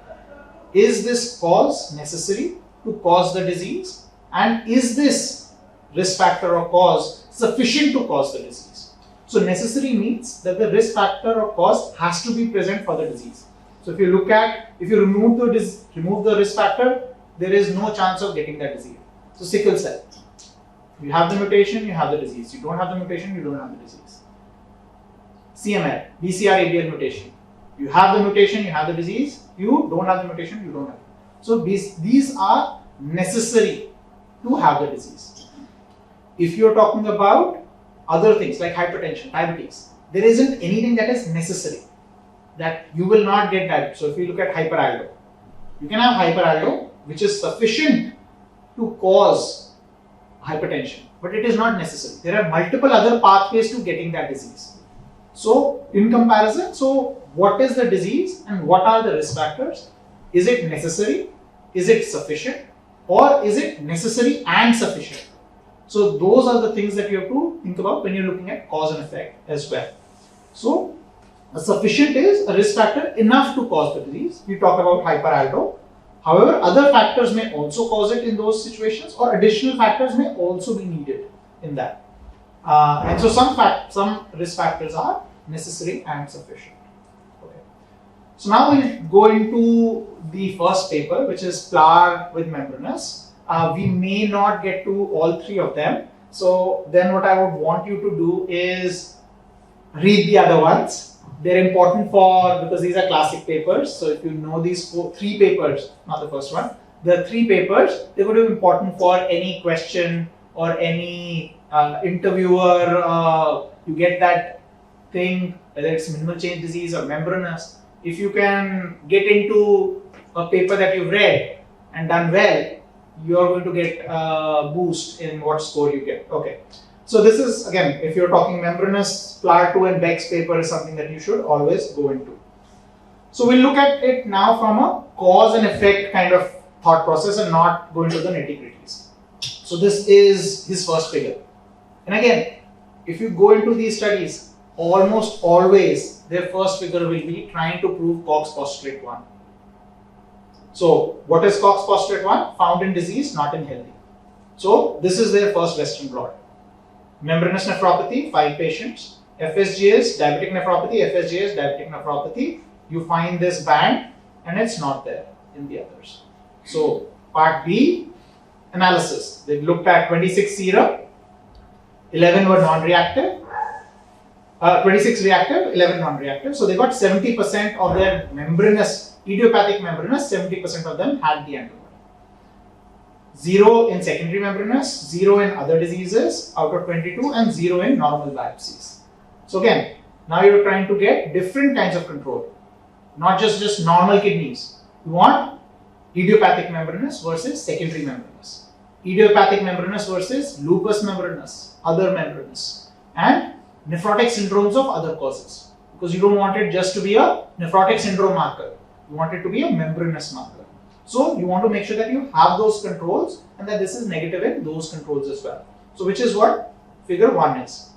Is this cause necessary to cause the disease? And is this risk factor or cause sufficient to cause the disease? So necessary means that the risk factor or cause has to be present for the disease. So if you look at, if you remove the risk factor, there is no chance of getting that disease. So sickle cell, you have the mutation, you have the disease. You don't have the mutation, you don't have the disease. CML, BCR-ABL mutation. You have the mutation, you have the disease. You don't have the mutation, you don't have it. So these are necessary to have the disease. If you are talking about other things like hypertension, diabetes, there isn't anything that is necessary, that you will not get diabetes. So if you look at hyperaldo, you can have hyperaldo which is sufficient to cause hypertension, but it is not necessary. There are multiple other pathways to getting that disease. So in comparison, so what is the disease and what are the risk factors? Is it necessary? Is it sufficient? Or is it necessary and sufficient? So those are the things that you have to think about when you're looking at cause and effect as well. So a sufficient is a risk factor enough to cause the disease. We talk about hyperaldo. However, other factors may also cause it in those situations, or additional factors may also be needed in that. And so some risk factors are necessary and sufficient. Okay. So now we'll go into the first paper, which is flour with membranous. We may not get to all three of them. So then what I would want you to do is read the other ones. They're important because these are classic papers. So if you know these three papers, not the first one, the three papers, they're going to be important for any question or any interviewer. You get that thing, whether it's minimal change disease or membranous. If you can get into a paper that you've read and done well, you're going to get a boost in what score you get. Okay. So this is, again, if you're talking membranous, Flour 2 and Beck's paper is something that you should always go into. So we'll look at it now from a cause and effect kind of thought process and not go into the nitty-gritties. So this is his first figure. And again, if you go into these studies, almost always their first figure will be trying to prove Cox postulate 1. So what is Cox postulate 1? Found in disease, not in healthy. So this is their first Western blot. Membranous nephropathy, 5 patients. FSGS, diabetic nephropathy, FSGS, diabetic nephropathy. You find this band and it's not there in the others. So part B, analysis. They looked at 26 serum, 11 were non-reactive, 26 reactive, 11 non-reactive. So they got 70% of their membranous, idiopathic membranous, 70% of them had the antibody. 0 in secondary membranous, 0 in other diseases out of 22, and 0 in normal biopsies. So again, now you're trying to get different kinds of control, not just normal kidneys. You want idiopathic membranous versus secondary membranous, idiopathic membranous versus lupus membranous, other membranous, and nephrotic syndromes of other causes, because you don't want it just to be a nephrotic syndrome marker. You want it to be a membranous marker. So you want to make sure that you have those controls and that this is negative in those controls as well. So which is what figure 1 is.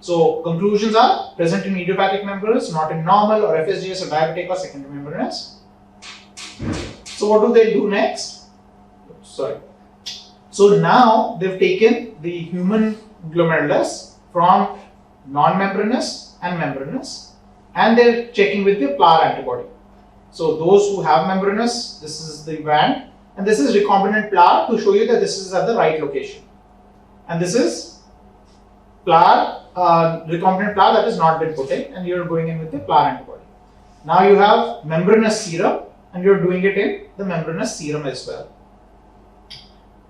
So conclusions are present in idiopathic membranous, not in normal or FSGS or diabetic or secondary membranous. So what do they do next? Sorry. So now they've taken the human glomerulus from non-membranous and membranous, and they're checking with the flour antibody. So those who have membranous, this is the band, and this is recombinant flour to show you that this is at the right location. And this is flour, recombinant flour that has not been put in, and you're going in with the flour antibody. Now you have membranous serum, and you're doing it in the membranous serum as well.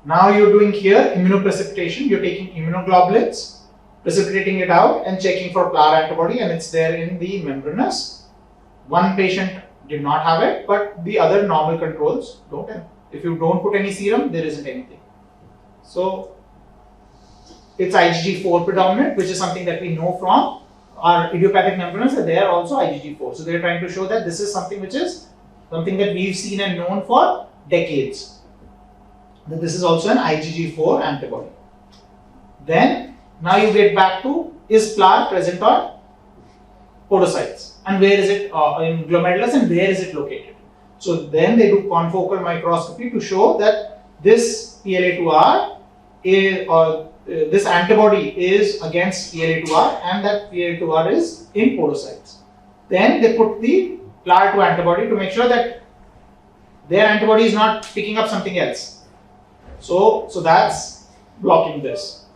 Now you're doing here immunoprecipitation. You're taking immunoglobulins, precipitating it out, and checking for flour antibody, and it's there in the membranous. One patient did not have it, but the other normal controls don't have. If you don't put any serum, there isn't anything. So it's IgG4 predominant, which is something that we know from our idiopathic membranous, and they are also IgG4. So they're trying to show that this is something which is something that we've seen and known for decades. That this is also an IgG4 antibody. Then now you get back to, is flour present on podocytes? And where is it in glomerulus, and where is it located? So then they do confocal microscopy to show that this PLA2R is, this antibody is against PLA2R, and that PLA2R is in podocytes. Then they put the flour 2 antibody to make sure that their antibody is not picking up something else. So that's blocking this.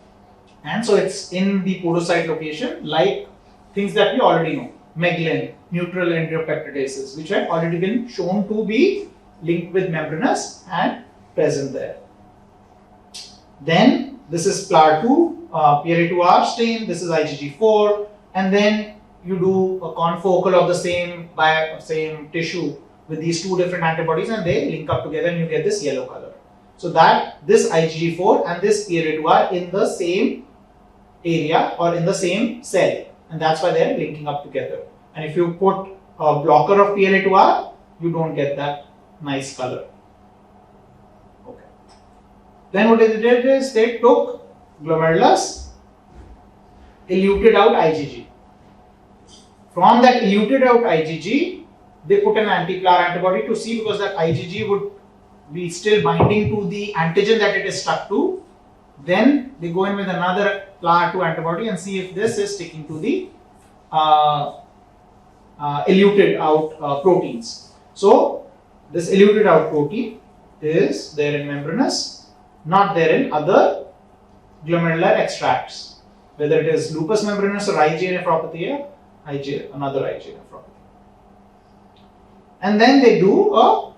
And so it's in the podocyte location, like things that we already know. Meglin, neutral enteropeptidases, which had already been shown to be linked with membranous and present there. Then this is flour 2, PLA2R stain, this is IgG4, and then you do a confocal of the same tissue with these two different antibodies, and they link up together and you get this yellow color. So that this IgG4 and this PLA2 are in the same area or in the same cell, and that's why they're linking up together. And if you put a blocker of PLA2R, you don't get that nice color. Okay. Then what they did is they took glomerulus, eluted out IgG. From that eluted out IgG, they put an anti-PLAR antibody to see, because that IgG would be still binding to the antigen that it is stuck to. Then they go in with another PLAR2 antibody and see if this is sticking to the eluted out proteins. So this eluted out protein is there in membranous, not there in other glomerular extracts, whether it is lupus membranous or IgA nephropathy or another IgA nephropathy. And then they do a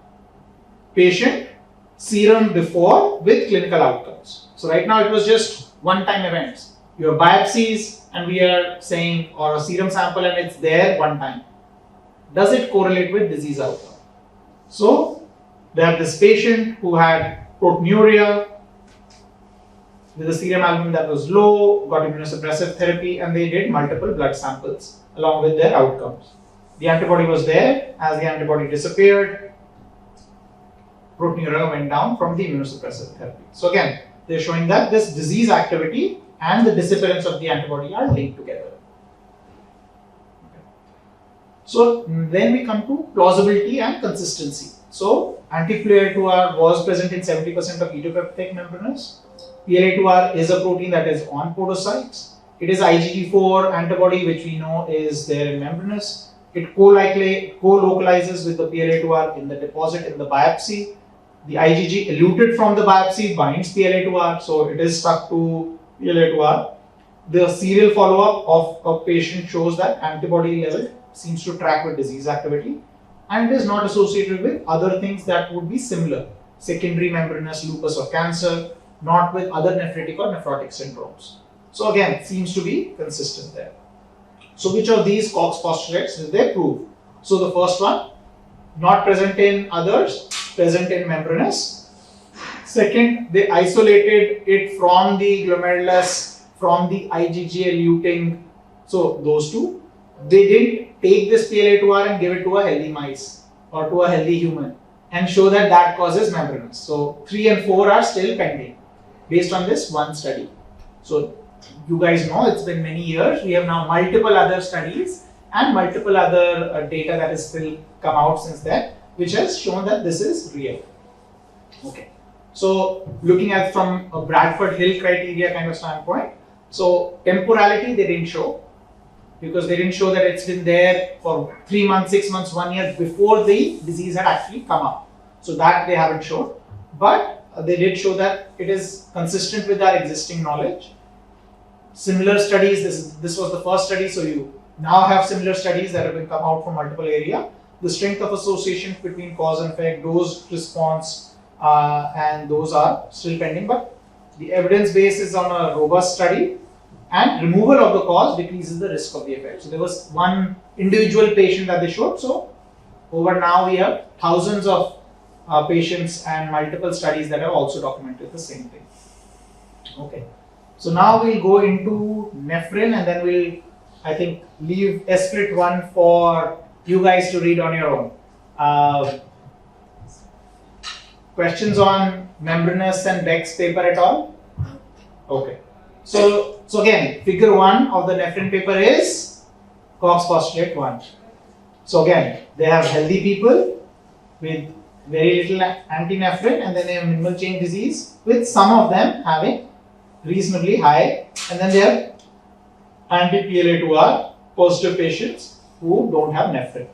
patient serum before with clinical outcomes. So right now it was just one-time events. Your biopsies and we are saying, or a serum sample and it's there one time. Does it correlate with disease outcome? So they have this patient who had proteinuria with a serum albumin that was low, got immunosuppressive therapy, and they did multiple blood samples along with their outcomes. The antibody was there. As the antibody disappeared, proteinuria went down from the immunosuppressive therapy. So again, they're showing that this disease activity and the disappearance of the antibody are linked together. Okay. So then we come to plausibility and consistency. So anti-PLA2R was present in 70% of idiopathic membranous. PLA2R is a protein that is on podocytes. It is IgG4 antibody, which we know is there in membranous. It co-localizes with the PLA2R in the deposit in the biopsy. The IgG eluted from the biopsy binds PLA2R, so it is stuck to PLA2R. The serial follow-up of a patient shows that antibody level seems to track with disease activity, and it is not associated with other things that would be similar, secondary membranous lupus or cancer, not with other nephritic or nephrotic syndromes. So again, seems to be consistent there. So which of these Cox postulates did they prove? So the first one, not present in others, present in membranous. Second, they isolated it from the glomerulus, from the IgG eluting. So those two. They didn't take this PLA2R and give it to a healthy mice or to a healthy human and show that that causes membranous. So 3 and 4 are still pending based on this one study. So you guys know it's been many years. We have now multiple other studies and multiple other data that has still come out since then, which has shown that this is real. Okay. So looking at from a Bradford Hill criteria kind of standpoint, so temporality they didn't show, because they didn't show that it's been there for 3 months, 6 months, 1 year before the disease had actually come up. So that they haven't shown, but they did show that it is consistent with our existing knowledge. Similar studies, this was the first study, so you now have similar studies that have been come out from multiple area. The strength of association between cause and effect, dose response, and those are still pending, but the evidence base is on a robust study, and removal of the cause decreases the risk of the effect. So there was one individual patient that they showed. So over now we have thousands of patients and multiple studies that have also documented the same thing. Okay. So now we'll go into nephrin, and then we'll, I think, leave Esprit 1 for you guys to read on your own. Questions on membranous and Beck's paper at all? Okay. So again, figure 1 of the nephrin paper is Cox postulate 1. So again, they have healthy people with very little antinephrin, and then they have minimal change disease, with some of them having reasonably high, and then they have anti-PLA2R positive patients who don't have nephrin.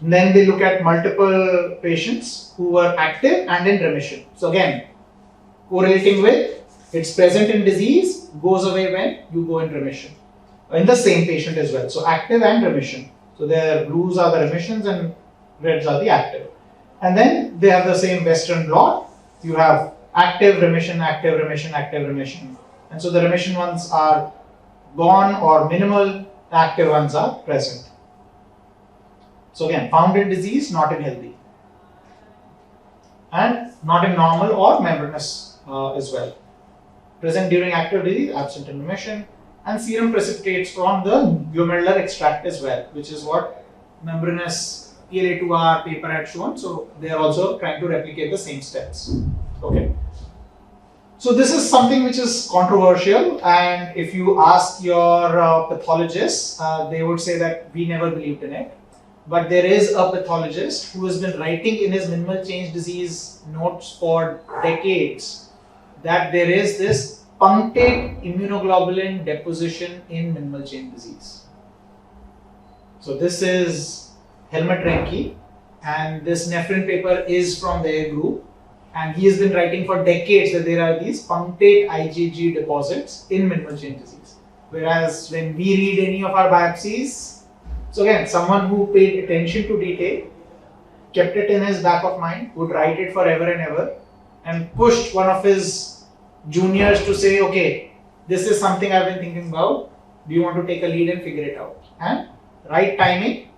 And then they look at multiple patients who were active and in remission. So again, correlating with it's present in disease, goes away when you go in remission. In the same patient as well. So active and remission. So their blues are the remissions and reds are the active. And then they have the same Western blot. You have active remission, active remission, active remission. And so the remission ones are gone or minimal, the active ones are present. So again, found in disease, not in healthy. and not in normal or membranous as well. Present during active disease, absent in remission, and serum precipitates from the glomerular extract as well, which is what membranous PLA2R paper had shown. So they are also trying to replicate the same steps. Okay. So this is something which is controversial, and if you ask your pathologists, they would say that we never believed in it. But there is a pathologist who has been writing in his minimal change disease notes for decades that there is this punctate immunoglobulin deposition in minimal change disease. So this is Helmut Renke, and this nephrin paper is from their group, and he has been writing for decades that there are these punctate IgG deposits in minimal change disease. Whereas when we read any of our biopsies, so again, someone who paid attention to detail, kept it in his back of mind, would write it forever and ever, and pushed one of his juniors to say, okay, this is something I've been thinking about, do you want to take a lead and figure it out? And right timing,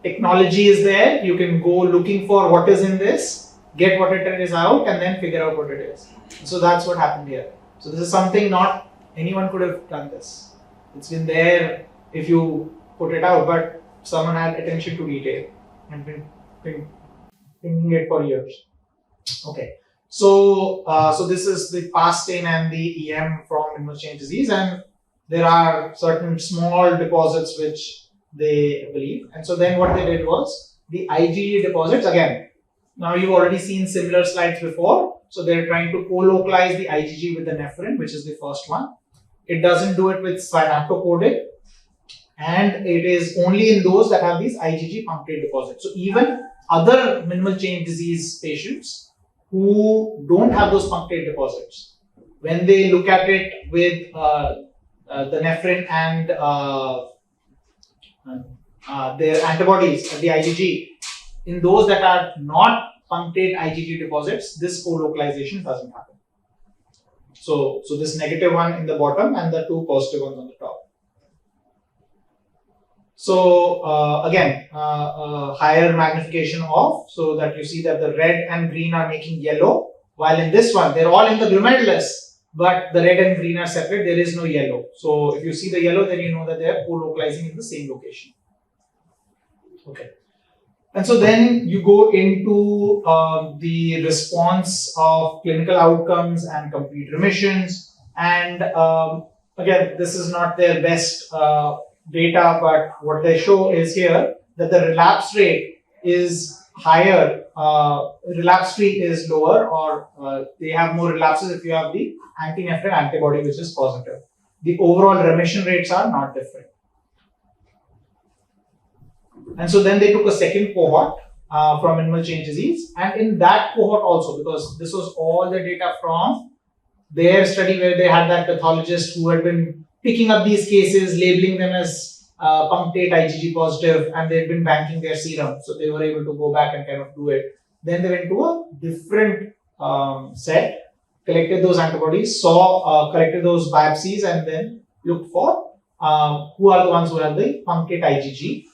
technology is there, you can go looking for what is in this, get what it is out, and then figure out what it is. So that's what happened here. So this is something not anyone could have done this. It's been there if you put it out, but someone had attention to detail and been thinking it for years. Okay, so this is the past stain and the EM from minimal change disease, and there are certain small deposits which they believe. And so then what they did was the IgG deposits again. Now you've already seen similar slides before. So they're trying to co-localize the IgG with the nephrin, which is the first one. It doesn't do it with synaptocoding, and it is only in those that have these IgG punctate deposits. So even other minimal change disease patients who don't have those punctate deposits, when they look at it with the nephrin and their antibodies, the IgG, in those that are not punctate IgG deposits, this co-localization doesn't happen. So this negative one in the bottom and the two positive ones on the top. So again, higher magnification off, so that you see that the red and green are making yellow, while in this one, they're all in the glomerulus, but the red and green are separate, there is no yellow. So if you see the yellow, then you know that they are co-localizing in the same location. Okay. And so then you go into the response of clinical outcomes and complete remissions. And again, this is not their best data, but what they show is here that the relapse rate is higher, relapse rate is lower, or they have more relapses if you have the anti-nephrin antibody, which is positive. The overall remission rates are not different. And so then they took a second cohort from minimal change disease, and in that cohort also, because this was all the data from their study where they had that pathologist who had been picking up these cases, labeling them as punctate IgG positive, and they'd been banking their serum, so they were able to go back and kind of do it. Then they went to a different set, collected those antibodies, collected those biopsies, and then looked for who are the ones who have the punctate IgG.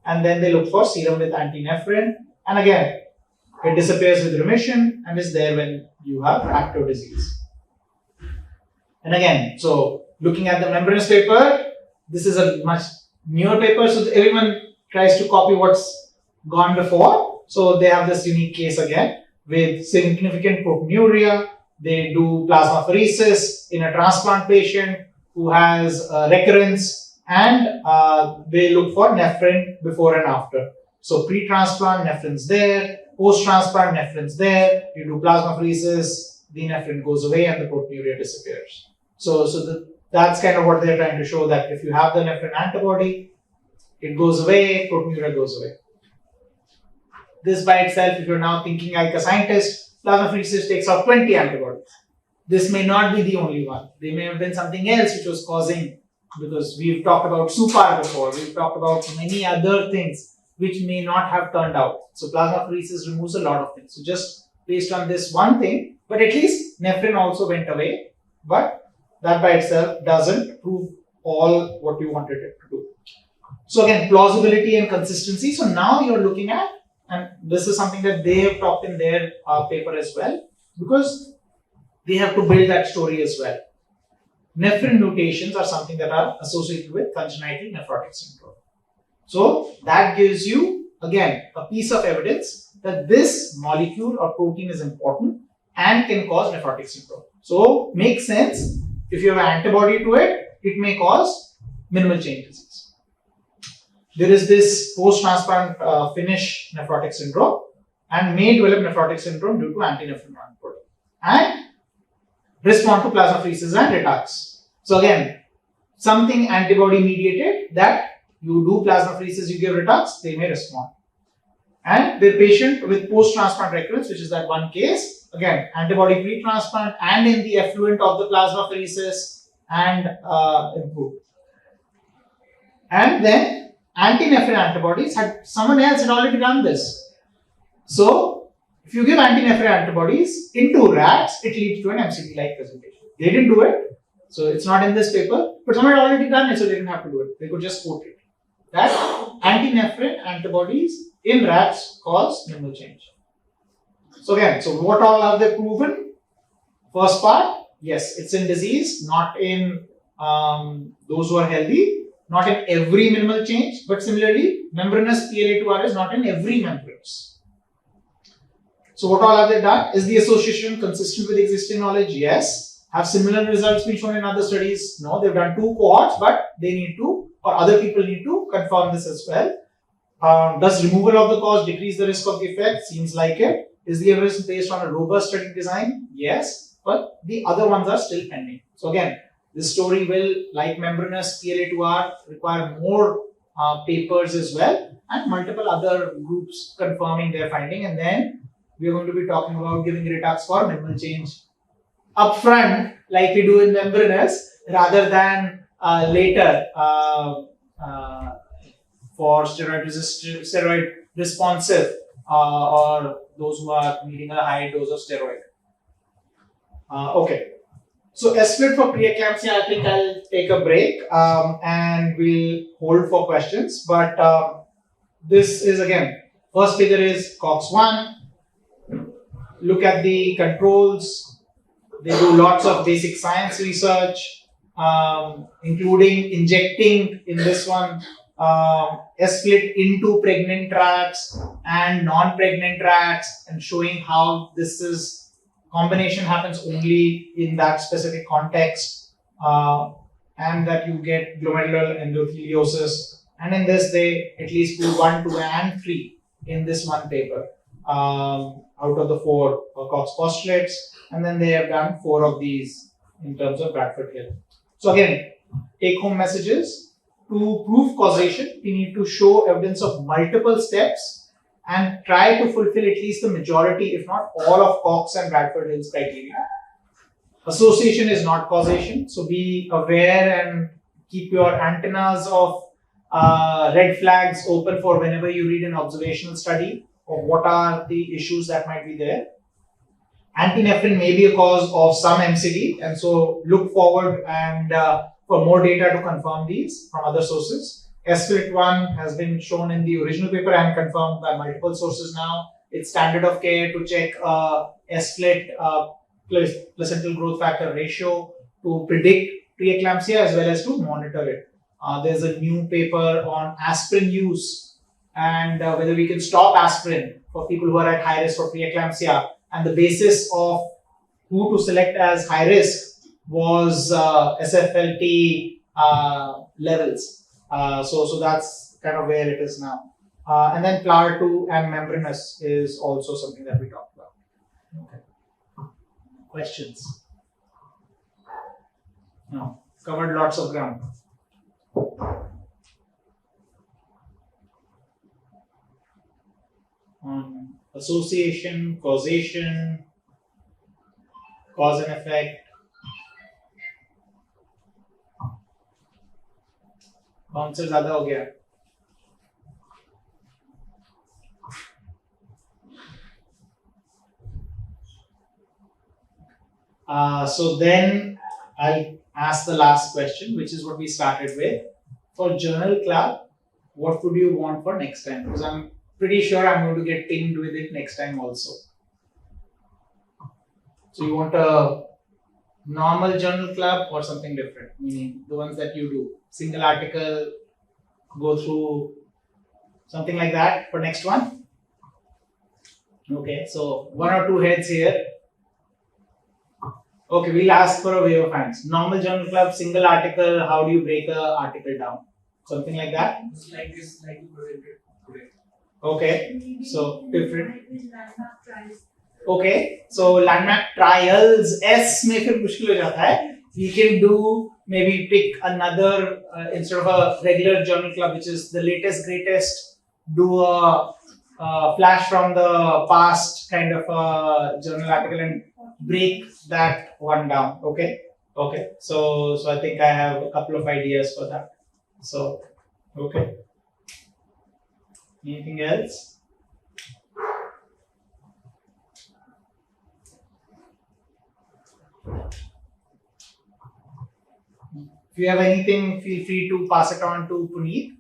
And then they look for serum with anti-nephrin, and again, it disappears with remission and is there when you have active disease. And again, so looking at the membranous paper, this is a much newer paper, so everyone tries to copy what's gone before. So they have this unique case again with significant proteinuria. They do plasmapheresis in a transplant patient who has recurrence, and they look for nephrin before and after. So pre-transplant, nephrin's there, post-transplant, nephrin's there, you do plasmapheresis, the nephrin goes away and the proteinuria disappears. So that's kind of what they're trying to show, that if you have the nephrin antibody, it goes away, proteinuria goes away. This by itself, if you're now thinking like a scientist, plasmapheresis takes out 20 antibodies. This may not be the only one. There may have been something else which was causing, because we've talked about SUPAR before, we've talked about many other things which may not have turned out. So plasmapheresis removes a lot of things. So just based on this one thing, but at least nephrin also went away, but that by itself doesn't prove all what you wanted it to do. So again, plausibility and consistency. So now you're looking at and this is something that they have talked in their paper as well, because they have to build that story as well. Nephrin mutations are something that are associated with congenital nephrotic syndrome. So that gives you, again, a piece of evidence that this molecule or protein is important and can cause nephrotic syndrome. So makes sense. If you have an antibody to it, it may cause minimal change disease. There is this post-transplant Finnish nephrotic syndrome and may develop nephrotic syndrome due to anti-nephrin antibody and respond to plasmapheresis and retards. So again, something antibody mediated that you do plasmapheresis, you give retards, they may respond. And the patient with post-transplant recurrence, which is that one case, again, antibody pre-transplant and in the effluent of the plasmapheresis and improved. And then anti-nephrin antibodies, someone else had already done this. So if you give anti-nephrin antibodies into rats, it leads to an MCT-like presentation. They didn't do it, so it's not in this paper, but someone had already done it, so they didn't have to do it. They could just quote it. That anti-nephrin antibodies in rats cause minimal change. So again, so what all have they proven? First part, yes, it's in disease, not in those who are healthy, not in every minimal change, but similarly, membranous PLA2R is not in every membranous. So what all have they done? Is the association consistent with existing knowledge? Yes. Have similar results been shown in other studies? No. They've done 2 cohorts, but they need to, or other people need to confirm this as well. Does removal of the cause decrease the risk of the effect? Seems like it. Is the evidence based on a robust study design? Yes. But the other ones are still pending. So again, this story will, like membranous PLA2R, require more papers as well and multiple other groups confirming their finding, and then we are going to be talking about giving retards for minimal change upfront, like we do in membranous, rather than later for steroid responsive or those who are needing a high dose of steroid. Okay. So split for preeclampsia, I think I'll take a break and we'll hold for questions. But this is again, first figure is COX-1. Look at the controls. They do lots of basic science research, including injecting in this one split into pregnant rats and non-pregnant rats and showing how this is combination happens only in that specific context and that you get glomerular endotheliosis. And in this, they at least do 1, 2, and 3 in this one paper out of the 4 Cox postulates. And then they have done 4 of these in terms of Bradford Hill. So again, take home messages. To prove causation, we need to show evidence of multiple steps and try to fulfill at least the majority, if not all, of Cox and Bradford Hill's criteria. Association is not causation, so be aware and keep your antennas of red flags open for whenever you read an observational study of what are the issues that might be there. Antinephrin may be a cause of some MCD, and so look forward and for more data to confirm these from other sources. SPLIT1 has been shown in the original paper and confirmed by multiple sources now. It's standard of care to check SPLIT placental growth factor ratio to predict preeclampsia as well as to monitor it. There's a new paper on aspirin use and whether we can stop aspirin for people who are at high risk for preeclampsia, and the basis of who to select as high risk was SFLT levels. So that's kind of where it is now. And then PLAR2 and membranous is also something that we talked about. Okay. Questions? No. Covered lots of ground. Association, causation, cause and effect. कौन से ज्यादा हो गया? So then I'll ask the last question, which is what we started with. For journal club, what would you want for next time? Because I'm pretty sure I'm going to get pinged with it next time also. So you want a normal journal club or something different, meaning the ones that you do, single article, go through something like that for next one. Okay, so 1 or 2 heads here. Okay, we'll ask for a wave of hands. Normal journal club, single article, how do you break a article down? Something like that? It's like this, like you presented today. Okay, so different. Okay, so landmark trials S में फिर मुश्किल हो जाता है. We can do maybe pick another instead of a regular journal club, which is the latest greatest. Do a flash from the past kind of a journal article and break that one down. Okay, okay. So I think I have a couple of ideas for that. So okay. Anything else? If you have anything, feel free to pass it on to Puneet.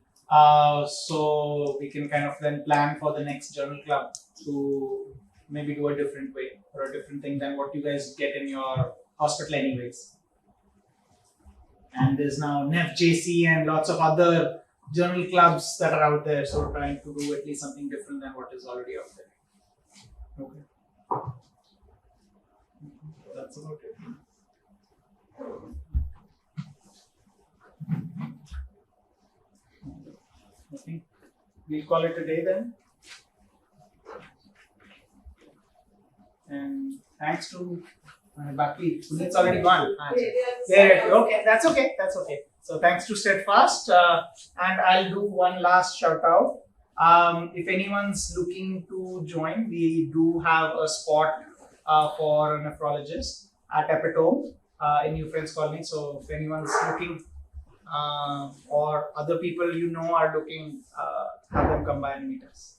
So we can kind of then plan for the next journal club to maybe do a different way or a different thing than what you guys get in your hospital anyways. And there's now NEFJC and lots of other journal clubs that are out there. So we're trying to do at least something different than what is already out there. Okay. That's about it. I think we'll call it a day then. And thanks to Baki. Puneet's already gone. There, okay, that's okay. That's okay. So thanks to Steadfast. And I'll do one last shout out. If anyone's looking to join, we do have a spot for a nephrologist at Epitome in New Friends Colony. So if anyone's looking or other people you know are looking, have them come by and meet us.